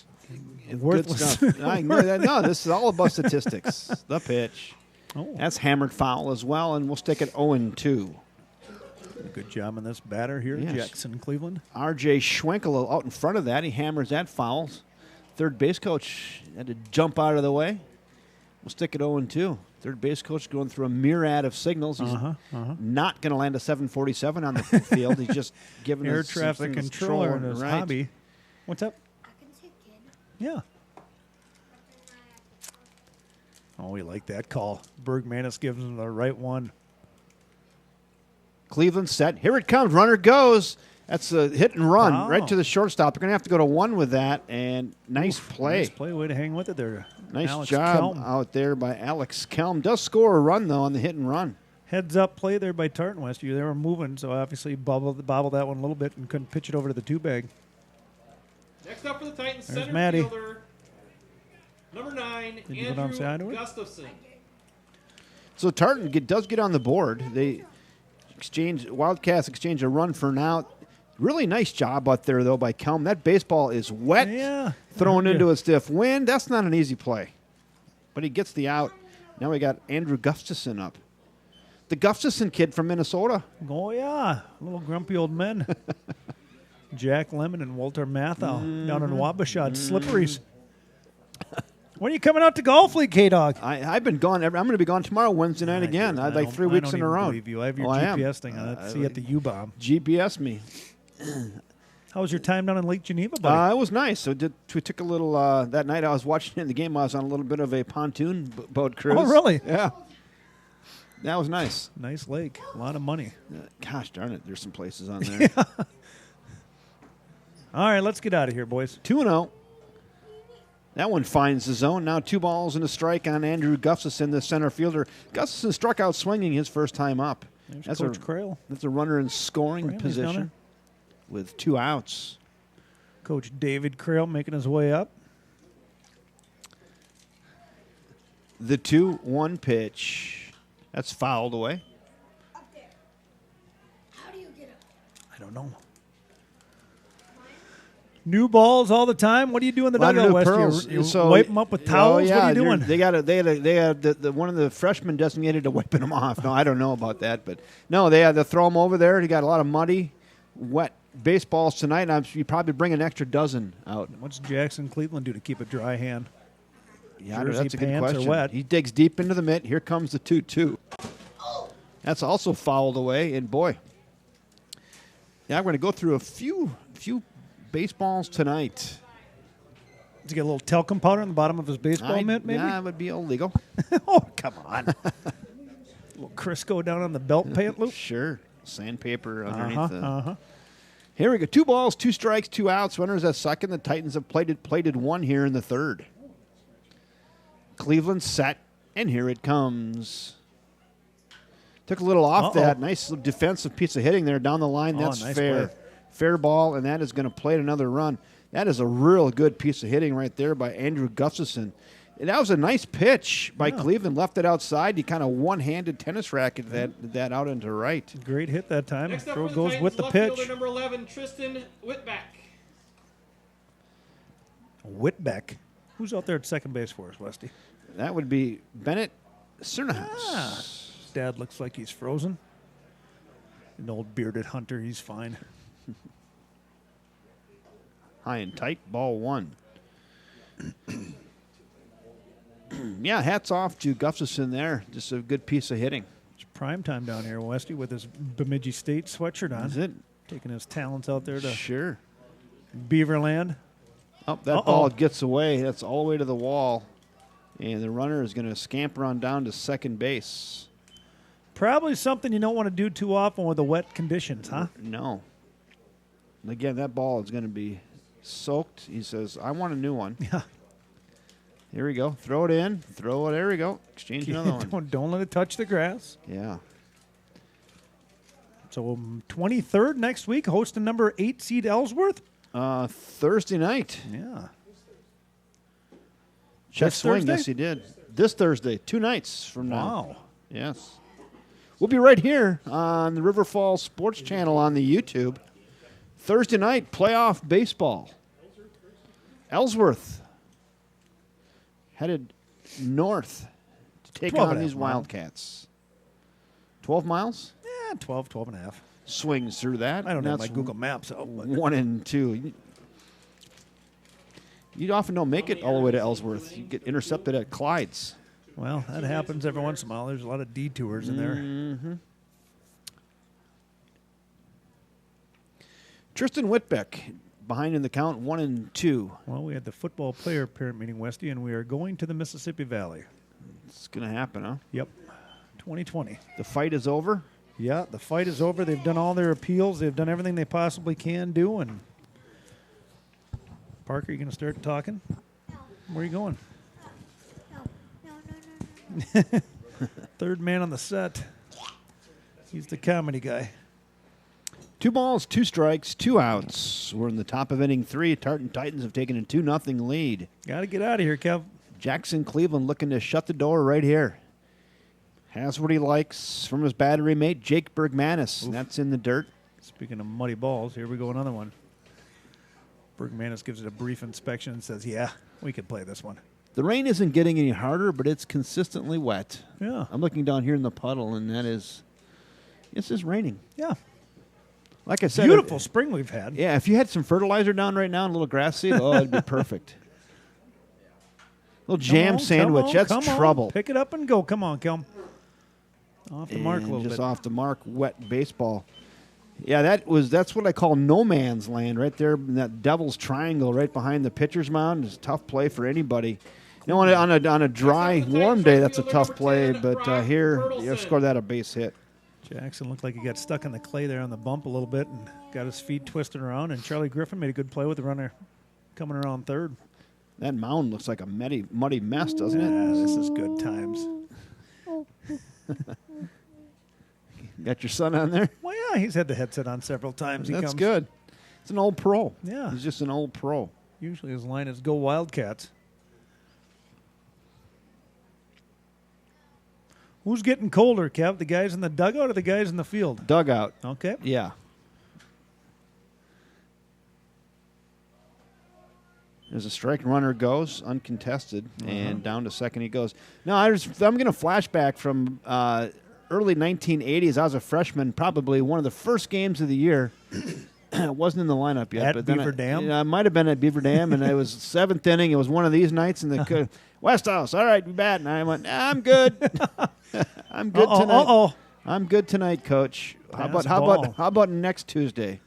good Worthless. stuff. I know that. No, this is all about statistics. The pitch. Oh, That's hammered foul as well, and we'll stick it 0-2. good job on this batter here, Yes. Jackson Cleveland. R.J. Schwenkel out in front of that. He hammers that foul. Third base coach had to jump out of the way. We'll stick it 0-2. Third base coach going through a myriad of signals. He's not going to land a 747 on the field. He's just giving Air us some traffic signals, controller in trolling, his right? hobby. What's up? Yeah. Oh, we like that call. Bergmanis gives him the right one. Cleveland set. Here it comes. Runner goes. That's a hit and run Wow. right to the shortstop. They're going to have to go to 1 with that. And nice play. Nice play. Way to hang with it there. Nice Alex job Kelm. out there by Alex Kelm. Does score a run, though, on the hit and run. Heads up play there by Tartan Westview. They were moving, so obviously bobbled that one a little bit and couldn't pitch it over to the 2-bag. Next up for the Titans, There's center Matty. fielder, number 9, Did you go down and say hi to Andrew it? Gustafson. So Tartan does get on the board. Wildcats exchange a run for an out. Really nice job out there, though, by Kelm. That baseball is wet, Yeah. thrown into a stiff wind. That's not an easy play. But he gets the out. Now we got Andrew Gustafson up. The Gustafson kid from Minnesota. Oh, yeah. Little grumpy old men. Jack Lemon and Walter Mathau down in Wabashad. Slipperies. When are you coming out to Golf League, K-Dog? I've been gone. I'm going to be gone tomorrow, Wednesday night again. I'd like 3 weeks in a row. I believe you. I have your Oh, I am. GPS thing on it. See you at the U-Bomb. GPS me. How was your time down in Lake Geneva, buddy? It was nice. So we took a little, that night I was watching the game, I was on a little bit of a pontoon boat cruise. Oh, really? Yeah. That was nice. Nice lake. A lot of money. Gosh darn it, there's some places on there. All right, let's get out of here, boys. 2-0. That one finds the zone. Now 2 balls and a strike on Andrew Gustafson, the center fielder. Gustafson struck out swinging his first time up. There's Coach Crail. That's a runner in scoring Crail, he's down position there. with 2 outs. Coach David Crail making his way up. The 2-1 pitch. That's fouled away. don't know. New balls all the time. What do you do in the A lot of dugout, new West? pearls. You So- wipe them up with towels? Oh, yeah, what are you doing? They had one of the freshmen designated to wiping them off. No, I don't know about that, but no, they had to throw them over there. They got a lot of muddy, wet baseballs tonight, and you probably bring an extra dozen out. What's Jackson Cleveland do to keep a dry hand? Yeah, Jersey that's a good pants are question. wet. He digs deep into the mitt. Here comes the 2-2. That's also fouled away, and boy. Yeah, we're going to go through a few baseballs tonight. Does he get a little talcum powder on the bottom of his baseball mitt, maybe? That would be illegal. Oh, come on. A little Crisco down on the belt pant loop. Sure. Sandpaper underneath the... Uh-huh. Here we go. 2 balls, 2 strikes, 2 outs. Runners at second. The Titans have plated one here in the third. Cleveland set, and here it comes. Took a little off Uh-oh. that. Nice little defensive piece of hitting there down the line. Oh, That's nice fair. play. Fair ball, and that is going to plate another run. That is a real good piece of hitting right there by Andrew Gustafson. And that was a nice pitch by Cleveland. Left it outside. He kind of one-handed tennis racket that out into right. Great hit that time. Next up Throw for the goes Titans, with the left pitch. fielder number 11, Tristan Whitback. Whitbeck. Who's out there at second base for us, Westy? That would be Bennett Cernahouse. His dad looks like he's frozen. An old bearded hunter. He's fine. High and tight, ball 1. Yeah, hats off to Gustafson there. Just a good piece of hitting. It's prime time down here, Westy, with his Bemidji State sweatshirt on. Is it? Taking his talents out there to Sure. Beaverland. Oh, that ball gets away. That's all the way to the wall. And the runner is going to scamper on down to second base. Probably something you don't want to do too often with the wet conditions, huh? No. And again, that ball is going to be soaked. He says, I want a new one. Yeah. Here we go. Throw it in. Throw it. There we go. Exchange another one. Don't let it touch the grass. Yeah. So 23rd next week, hosting number 8 seed Ellsworth. Thursday night. Yeah. Check This swing. Thursday? Yes, he did. This Thursday, 2 nights from now. Wow. Yes. We'll be right here on the River Falls Sports Channel on the YouTube. Thursday night, playoff baseball. Ellsworth headed north to take 12 on and a these half miles. Wildcats. 12 miles? Yeah, 12 and a half. Swings through that. I don't and have my that's Google Maps out. But 1 and 2. You often don't make it all the way to Ellsworth. You get intercepted at Clyde's. well, that happens every once in a while. There's a lot of detours in there. Mm-hmm. Tristan Whitbeck behind in the count, 1 and 2. Well, we had the football player parent meeting, Westy, and we are going to the Mississippi Valley. It's going to happen, huh? Yep. 2020. The fight is over. Yeah, the fight is over. They've done all their appeals. They've done everything they possibly can do. And Parker, you going to start talking? Where are you going? No. Third man on the set. He's the comedy guy. 2 balls, 2 strikes, 2 outs. We're in the top of inning 3. Tartan Titans have taken a 2-0 lead. Got to get out of here, Kev. Jackson Cleveland looking to shut the door right here. Has what he likes from his battery mate, Jake Bergmanis. And that's in the dirt. Speaking of muddy balls, here we go, another one. Bergmanis gives it a brief inspection and says, yeah, we could play this one. The rain isn't getting any harder, but it's consistently wet. Yeah. I'm looking down here in the puddle, and it's just raining. Yeah. Like I said, Beautiful spring we've had. Yeah, if you had some fertilizer down right now and a little grass seed, oh, it'd be perfect. Little jam sandwich, that's come trouble. On. Pick it up and go. Come on, Kelm. Off the mark a And little just bit. off the mark, wet baseball. Yeah, that's what I call no man's land right there in that devil's triangle right behind the pitcher's mound. It's a tough play for anybody. You know, on a dry, warm day, that's a tough play, but here, you score that a base hit. Jackson looked like he got stuck in the clay there on the bump a little bit and got his feet twisted around. And Charlie Griffin made a good play with the runner coming around third. That mound looks like a muddy mess, doesn't it? Yeah, this is good times. Got your son on there? Well, yeah, he's had the headset on several times. He That's comes. good. It's an old pro. Yeah. He's just an old pro. Usually his line is "Go Wildcats." Who's getting colder, Kev? The guys in the dugout or the guys in the field? Dugout. Okay. Yeah. As a strike runner goes, uncontested, and down to second he goes. No, I'm going to flashback from early 1980s. I was a freshman, probably one of the first games of the year. It wasn't in the lineup yet. At but then Beaver Dam? I might have been at Beaver Dam, and it was seventh inning. It was one of these nights, and the Westhouse, all right, you bat. And I went, I'm good. I'm good tonight. I'm good tonight, Coach. How about next Tuesday?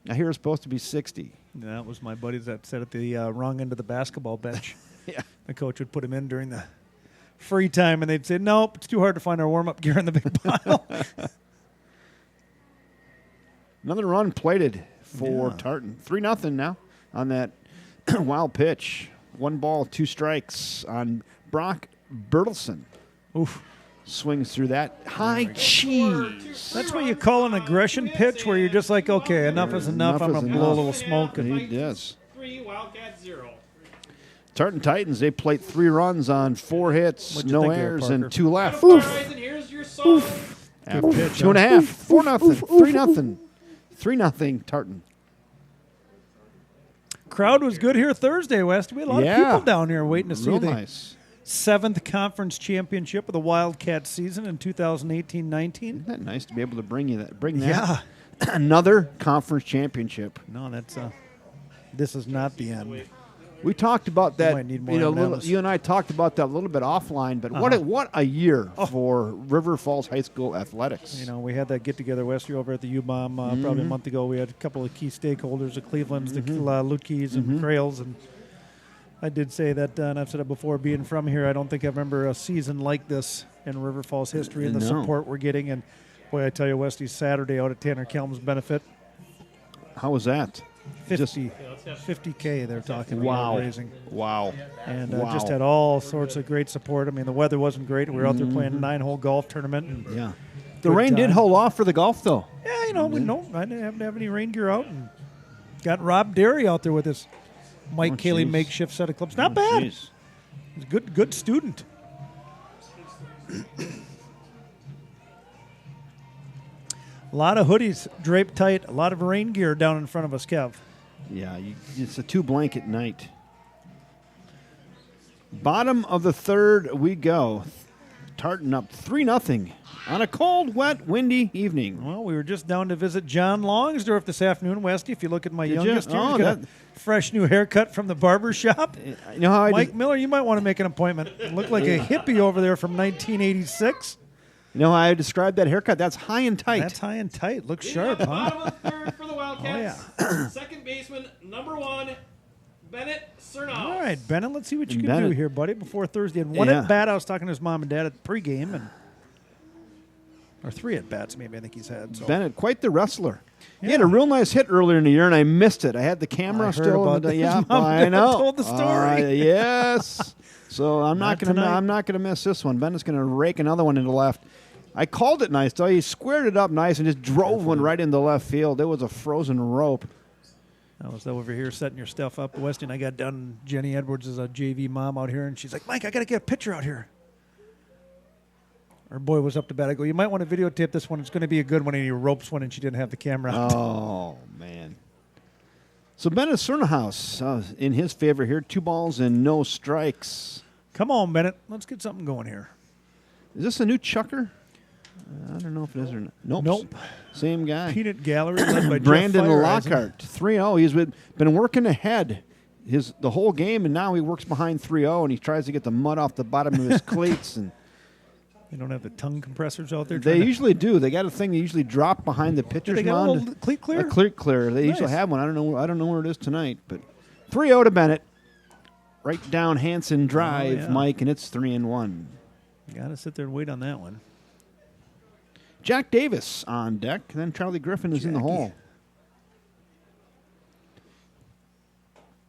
I hear it's supposed to be 60. That was my buddies that sat at the wrong end of the basketball bench. Yeah. The coach would put him in during the free time, and they'd say, nope, it's too hard to find our warm-up gear in the big pile. Another run plated for Tartan. 3-0 now on that wild pitch. 1 ball, 2 strikes on Brock Bertelson. Oof. Swings through that. High cheese. That's what you call an aggression pitch, where you're just like, okay, enough is enough. I'm going to blow a little smoke. And He does. 3, Wildcats 0. Tartan Titans, they plate 3 runs on 4 hits, What'd you no think there, errors, Parker? and 2 left. Horizon, here's your song. Good pitch, 2.5, 4-0, 3-0. 3-0 Tartan. Crowd was good here Thursday, West. We had a lot of people down here waiting to see Real the nice. 7th conference championship of the Wildcats season in 2018-19. Isn't that nice to be able to bring that? Yeah. Another conference championship. No, that's this is not the end. We talked about that. might need more You know, M&Ms. you and I talked about that a little bit offline. But what a year for River Falls High School athletics. You know, we had that get-together, West, over at the U-Bomb probably a month ago. We had a couple of key stakeholders, the Clevelands, the Lutkes, and Grails. And I did say that, and I've said it before, being from here, I don't think I remember a season like this in River Falls history and the No. support we're getting. And, boy, I tell you, Westy, Saturday out at Tanner Kelm's benefit, How was that? 50K they're talking Wow. about raising. Wow. And Wow. just had all sorts of great support. I mean, the weather wasn't great. We were out there playing a 9-hole golf tournament. And Yeah. The Good rain did time. hold off for the golf, though. yeah, you know, I didn't have any rain gear out. And got Rob Derry out there with his Mike Cayley jeez. makeshift set of clubs. Not bad. Jeez. He's a good student. A lot of hoodies draped tight. A lot of rain gear down in front of us, Kev. Yeah, it's a 2-blanket night. Bottom of the third we go. Tartan up 3-0 on a cold, wet, windy evening. Well, we were just down to visit John Longsdorf this afternoon, Westy. If you look at my Did you? youngest here, Oh, he's got that- a fresh new haircut from the barber shop. You know how I Mike Miller, you might want to make an appointment. Look like a hippie over there from 1986. You know how I described that haircut? That's high and tight. That's high and tight. Looks Leading sharp, at the huh? bottom of the third for the Wildcats. Second baseman, number 1, Bennett Cernow. All right, Bennett, let's see what you And can do Bennett. here, buddy, before Thursday. And one Yeah. at bat, I was talking to his mom and dad at the pregame, and or 3 at bats, maybe I think he's had. So. Bennett, quite the wrestler. He Yeah. had a real nice hit earlier in the year, and I missed it. I had the camera I heard still. about in the, that. yeah, His mom I and dad know. told the story. Yes. So I'm Not not going to. tonight. I'm not going to miss this one. Bennett's going to rake another one into left. I called it nice though. He squared it up nice and just drove one right into left field. It was a frozen rope. I was over here setting your stuff up, Westy, and I got done. Jenny Edwards is a JV mom out here, and she's like, Mike, I got to get a picture out here. Her boy was up to bat. I go, you might want to videotape this one. It's going to be a good one. And he ropes one, and she didn't have the camera out. Oh man. So Bennett Cernahouse in his favor here. 2 balls and no strikes. Come on, Bennett. Let's get something going here. Is this a new chucker? I don't know if it is or not. Nope. Same guy. Peanut Gallery led by Brandon Jeff Feiereisen. Lockhart, 3-0. He's been working ahead the whole game, and now he works behind 3-0, and he tries to get the mud off the bottom of his cleats. And They don't have the tongue compressors out there. they trying to- usually do. They got a thing they usually drop behind the pitcher's They got a mound. little cleat clear? A cleat clear. They usually Nice. have one. I don't know where it is tonight, but 3-0 to Bennett. Right down Hanson Drive, yeah. Mike, and it's 3-1. Got to sit there and wait on that one. Jack Davis on deck. Then Charlie Griffin is in the Jackie. hole.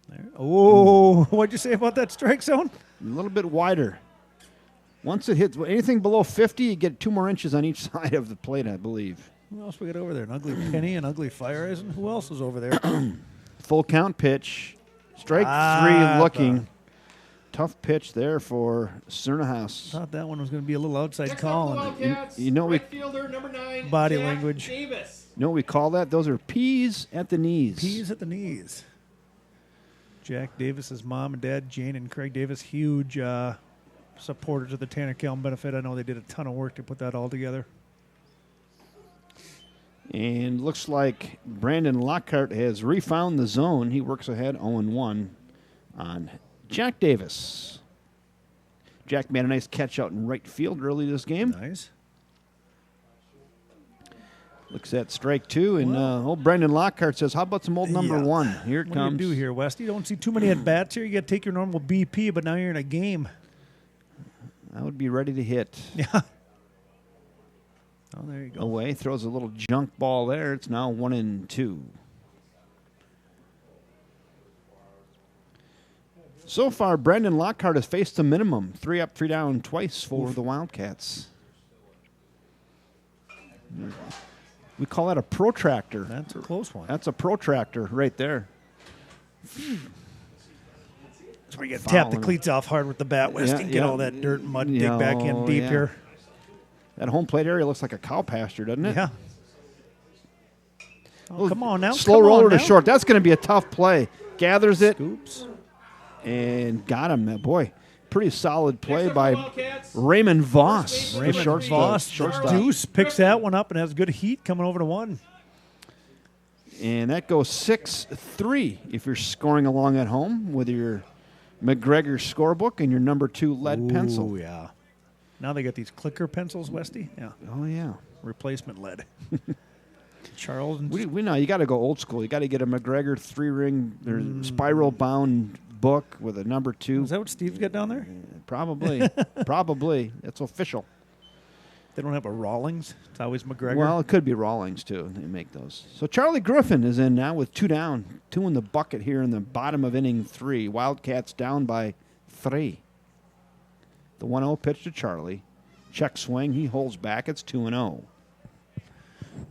There. Oh, what'd you say about that strike zone? A little bit wider. Once it hits anything below 50, you get 2 more inches on each side of the plate, I believe. Who else we got over there? An ugly Penny, an ugly Feiereisen. Who else is over there? Full count pitch. Strike 3 looking. Tough pitch there for Cernahouse. Thought that one was going to be a little outside Next call. up, the and Wildcats, you know we- right fielder, number 9, Body Jack language. Davis. You know what we call that? Those are peas at the knees. Peas at the knees. Jack Davis's mom and dad, Jane and Craig Davis, huge supporters of the Tanner Kelm benefit. I know they did a ton of work to put that all together. And looks like Brandon Lockhart has refound the zone. He works ahead 0-1 on Jack Davis. Jack made a nice catch out in right field early this game. Nice. Looks at strike two, and old Brandon Lockhart says, how about some old number Yeah. one? Here it What comes. do you do here, West? You don't see too many at-bats here. You got to take your normal BP, but now you're in a game. I would be ready to hit. Yeah. Oh, there you go. Away, throws a little junk ball there. It's now 1-2. So far, Brandon Lockhart has faced the minimum. 3 up, 3 down twice for the Wildcats. We call that a protractor. That's a close one. That's a protractor right there. That's where you got to tap the Fouling. cleats off hard with the bat, West, Yeah, and get yeah. all that dirt and mud, dig Yeah, back in deep yeah. here. That home plate area looks like a cow pasture, doesn't it? Yeah. Oh, come on now. Slow come roller on to now. short. That's going to be a tough play. Gathers it Scoops. and got him. Boy, pretty solid play Next up for by Wildcats, Raymond Voss. the Raymond shortstop. Voss, shortstop. Deuce picks that one up and has good heat coming over to one. And that goes 6-3 if you're scoring along at home with your McGregor scorebook and your number 2 lead pencil. Oh, yeah. Now they got these clicker pencils, Westy. Yeah. Oh, yeah. Replacement lead. Charles and We know you got to go old school. You got to get a McGregor 3-ring or spiral bound book with a number 2. is that what Steve's got down there? Probably. Probably. It's official. They don't have a Rawlings. It's always McGregor. Well, it could be Rawlings, too. They make those. So Charlie Griffin is in now with 2 down. 2 in the bucket here in the bottom of inning 3. Wildcats down by 3. The 1-0 pitch to Charlie. Check swing. He holds back. It's 2-0.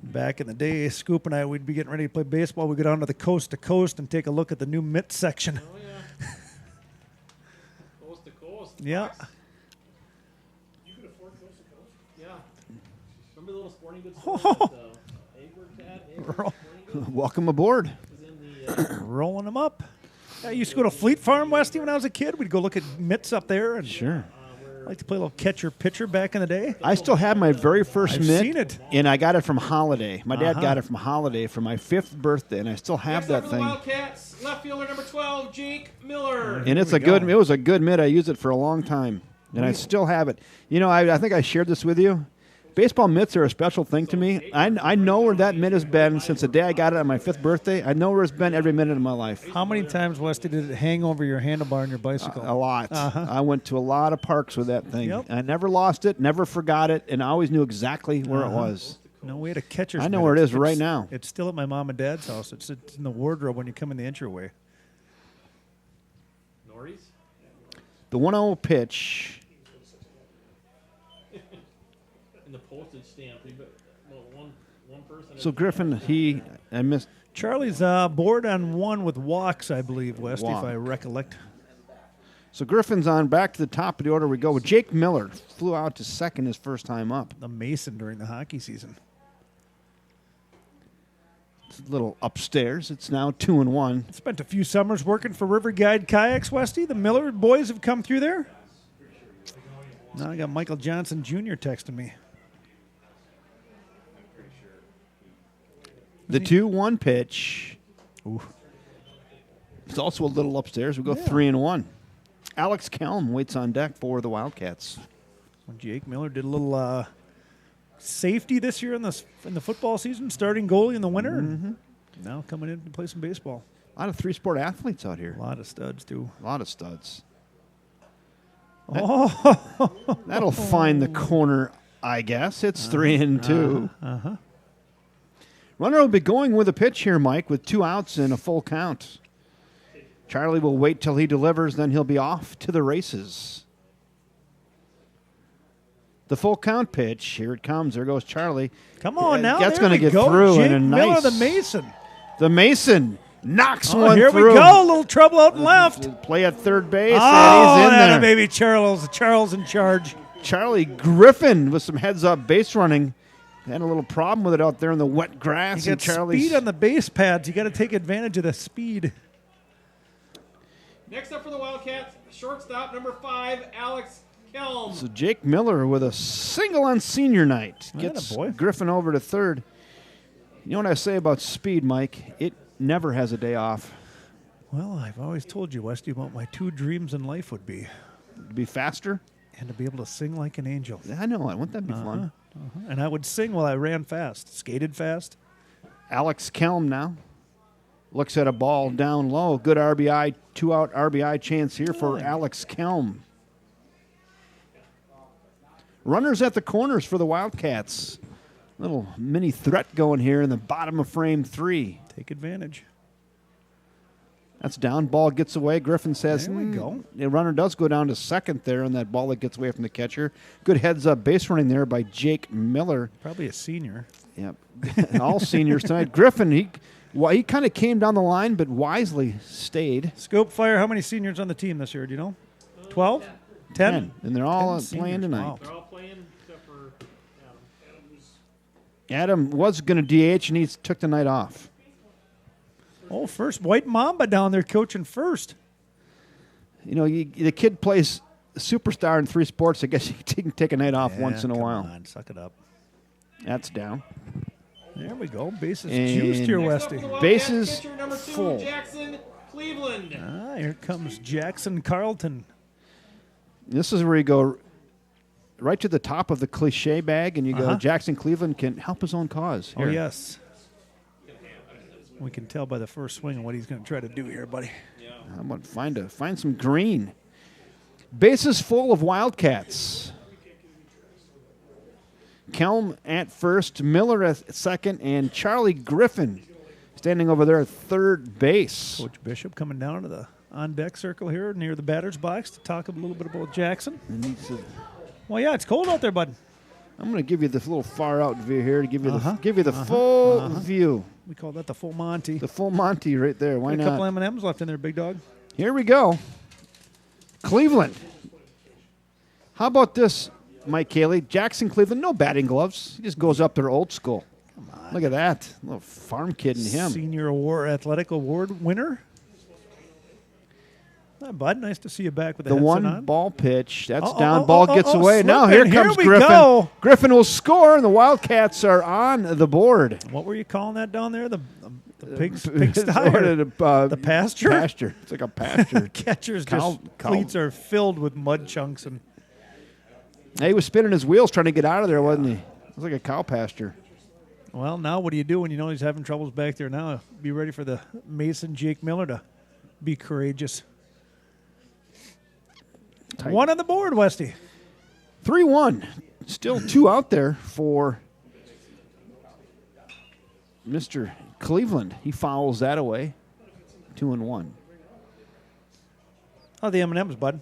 Back in the day, Scoop and I, we'd be getting ready to play baseball. We'd go down to the coast to coast and take a look at the new mitt section. Oh, yeah. Coast to coast. Yeah. You could afford coast to coast? Yeah. Remember the little sporting goods store that Egg worked at? Egg Works Sporting Goods? Welcome aboard. Was in the, Rolling them up. I used to go to Fleet Farm, Westy, when I was a kid. We'd go look at mitts up there. And Sure. I like to play a little catcher-pitcher back in the day. I still have my very first I've mitt. seen it. And I got it from Holiday. My dad got it from Holiday for my 5th birthday, and I still have Next up that for the thing. Wildcats, left fielder number 12, Jake Miller. And it's we a good. go. It was a good mitt. I used it for a long time, and I still have it. You know, I think I shared this with you. Baseball mitts are a special thing to me. I know where that mitt has been since the day I got it on my 5th birthday. I know where it's been every minute of my life. How many times, Westy, did it hang over your handlebar on your bicycle? A lot. I went to a lot of parks with that thing. Yep. I never lost it, never forgot it, and I always knew exactly where it was. No, we had a catcher's I know mitt. where it is It's- right now. It's still at my mom and dad's house. It's in the wardrobe when you come in the entryway. Norries. The 1-0 pitch. And the postage stamp. Well, one person. So Griffin, I missed. Charlie's board on one with walks, I believe, Westy, Walk. if I recollect. So Griffin's on. Back to the top of the order we go with Jake Miller. Flew out to second his first time up. The Mason during the hockey season. It's a little upstairs. It's now 2-1. Spent a few summers working for River Guide Kayaks, Westy. The Miller boys have come through there. Now I got Michael Johnson Jr. texting me. The 2-1 pitch. Ooh. It's also a little upstairs. We go 3-1. Alex Kelm waits on deck for the Wildcats. Jake Miller did a little safety this year in the football season, starting goalie in the winter. And now coming in to play some baseball. A lot of 3-sport athletes out here. A lot of studs, too. A lot of studs. Oh, That'll find the corner, I guess. It's 3-2. Runner will be going with a pitch here, Mike, with 2 outs and a full count. Charlie will wait till he delivers, then he'll be off to the races. The full count pitch. Here it comes. There goes Charlie. come on now. That's going to get through Jake and a Miller, nice. the Mason. The Mason knocks Oh, one here through. we go. A little trouble out and left. Play at third base, Oh, and he's in that there. baby Charles in charge. Charlie Griffin with some heads-up base running. Had a little problem with it out there in the wet grass. You and got Charlie's speed on the base pads. You got to take advantage of the speed. Next up for the Wildcats, shortstop number 5, Alex Kelm. So Jake Miller with a single on senior night gets Attaboy. Griffin over to third. You know what I say about speed, Mike? It never has a day off. Well, I've always told you, Westy, what my 2 dreams in life would be. To be faster? And to be able to sing like an angel. I know. Wouldn't that be fun? And I would sing while I ran fast, skated fast. Alex Kelm now looks at a ball down low. Good RBI, 2-out RBI chance here for Alex Kelm. Runners at the corners for the Wildcats. Little mini threat going here in the bottom of frame 3. Take advantage. That's down. Ball gets away. Griffin says, There we go. The runner does go down to second there on that ball that gets away from the catcher. Good heads-up base running there by Jake Miller. Probably a senior. Yep. All seniors tonight. Griffin, he kind of came down the line, but wisely stayed. Scope Fire, how many seniors on the team this year? Do you know? 12? 10? And they're all 10 playing seniors. tonight. Wow. They're all playing except for Adam. Adam was going to DH, and he took the night off. Oh, first White Mamba down there coaching first. You know, the kid plays superstar in 3 sports. I guess you can take a night off once in a come while. on, suck it up. That's down. There we go. Bases And juiced here, Next up Westy. for the Wildcats, Bases pitcher number 2, full. Jackson Cleveland. Here comes Jackson Carlton. This is where you go right to the top of the cliche bag, and you go, Jackson Cleveland can help his own cause. Oh, Here. yes. We can tell by the first swing of what he's going to try to do here, buddy. How about find some green? Bases full of Wildcats. Kelm at first, Miller at second, and Charlie Griffin standing over there at third base. Coach Bishop coming down to the on-deck circle here near the batter's box to talk a little bit about Jackson. And he said, Well, yeah, it's cold out there, bud. I'm going to give you this little far-out view here to give you the full view. We call that the full Monty. The full Monty right there. Why Got a couple not? M&Ms left in there, big dog. Here we go. Cleveland. How about this, Mike Cayley? Jackson Cleveland, no batting gloves. He just goes up there old school. Come on. Look at that. Little farm kid in him. Senior Athletic Award winner. Hi, bud. Nice to see you back with the The headset one on. ball pitch. That's Oh, down. oh, Ball oh, gets oh, away. Now here slipping. Here comes we Griffin. go. Griffin will score, and the Wildcats are on the board. What were you calling that down there? The pigsty? The pasture? Pasture. It's like a pasture. Catcher's Cow- cleats are filled with mud chunks. And He was spinning his wheels trying to get out of there, wasn't he? It was like a cow pasture. well, now what do you do when you know he's having troubles back there? Now be ready for the Mason Jake Miller to be courageous. Tight. One on the board, Westy. 3-1. Still 2 out there for Mr. Cleveland. He fouls that away. 2-1. Oh, the M&Ms, bud.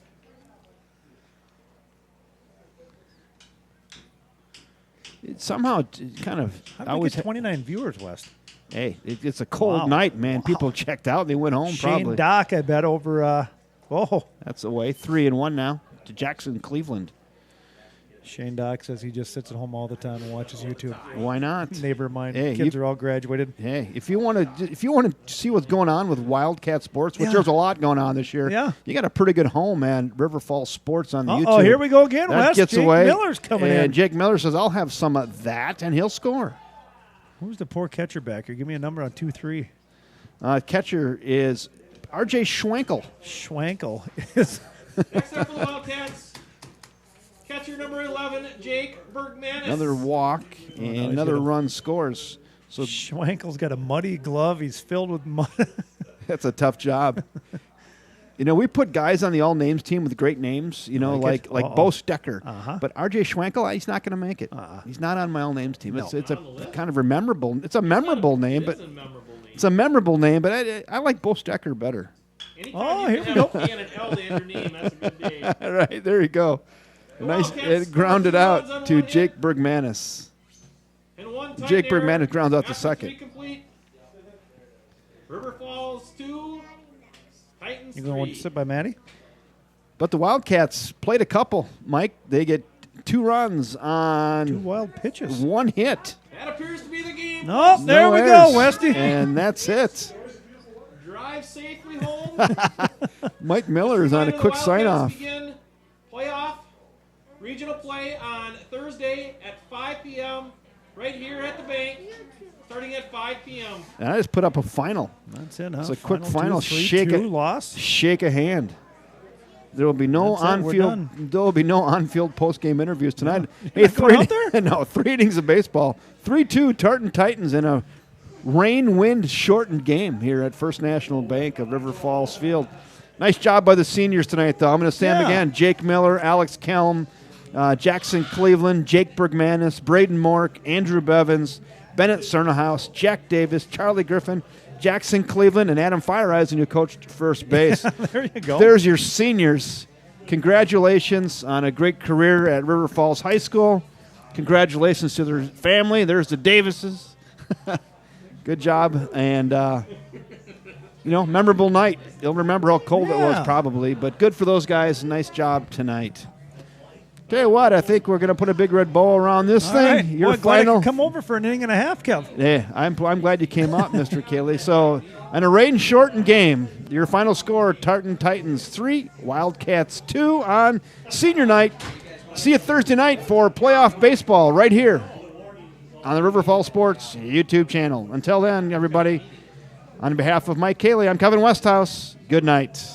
It somehow kind of How did we always get 29 viewers, West? hey, it's a cold Wow. night, man. People checked out. They went home Shane probably. Dock, I bet, over. That's away. 3-1 now to Jackson Cleveland. Shane Dock says he just sits at home all the time and watches YouTube. Why not? Neighbor of mine, Hey, kids you- are all graduated. Hey, if you want to see what's going on with Wildcat Sports, which Yeah. there's a lot going on this year. Yeah. You got a pretty good home, man. River Falls Sports on the YouTube. Oh, here we go again, That West. gets Jake away. Miller's coming and in. Jake Miller says, "I'll have some of that," and he'll score. Who's the poor catcher back here? Give me a number on 2-3. Catcher is R.J. Schwenkel. Schwankel is. Next up for the Wildcats, catcher number 11, Jake Bergmanis. Another walk and he's another gonna- run scores. So Schwankel's got a muddy glove. He's filled with mud. that's a tough job. You know, we put guys on the all names team with great names. You know, Like it? like Uh-oh. Bo Stecker. Uh-huh. But R.J. Schwenkel, he's not going to make it. He's not on my all names team. No. It's a kind of a memorable. It's a memorable name, but It's a memorable name. it's a memorable name. But I like Bo Stecker better. Anytime Oh, you here can we have go. a K and an L to end your name, that's a good day. All right, there you go. Nice, Wildcats it grounded score 2 runs out on to 1 hit. Jake Bergmanis. And one tight Jake error. Bergmanis grounds out the After second. 3 complete. River Falls 2, Titans You going 3. to sit by Maddie? But the Wildcats played a couple. Mike, they get 2 runs on 2 wild pitches. 1 hit. That appears to be the game. No, there No we errors. go, Westy. And that's it. Dry drive safely home. Mike Miller is on a The quick Wildcats sign-off. Begin playoff regional play on Thursday at 5 p.m. right here at the bank, starting at 5 p.m. And I just put up a final. That's it, huh? It's a quick final. 2-3, Shake it. loss. Shake a hand. There will be no That's it, we're on-field. done. There will be no on-field post-game interviews tonight. You're not going out there? No, 3 innings of baseball. 3-2 Tartan Titans in a rain-wind shortened game here at First National Bank of River Falls Field. Nice job by the seniors tonight, though. I'm going to say them Yeah. again: Jake Miller, Alex Kelm, Jackson Cleveland, Jake Bergmanis, Braden Mork, Andrew Bevins, Bennett Cernahouse, Jack Davis, Charlie Griffin, Jackson Cleveland, and Adam Fireeisen, who coached first base. There you go. There's your seniors. Congratulations on a great career at River Falls High School. Congratulations to their family. There's the Davises. Good job. And, memorable night. You'll remember how cold it was Yeah. probably, but good for those guys. Nice job tonight. Tell you what, I think we're going to put a big red bow around this All thing. right. Your Boy, glad I final. could come over for an inning and a half, Kev. Yeah, I'm glad you came out, Mr. Cayley. So, an a rain shortened game. Your final score: Tartan Titans 3, Wildcats 2 on senior night. See you Thursday night for playoff baseball right here on the River Falls Sports YouTube channel. Until then, everybody, on behalf of Mike Cayley, I'm Kevin Westhouse. Good night.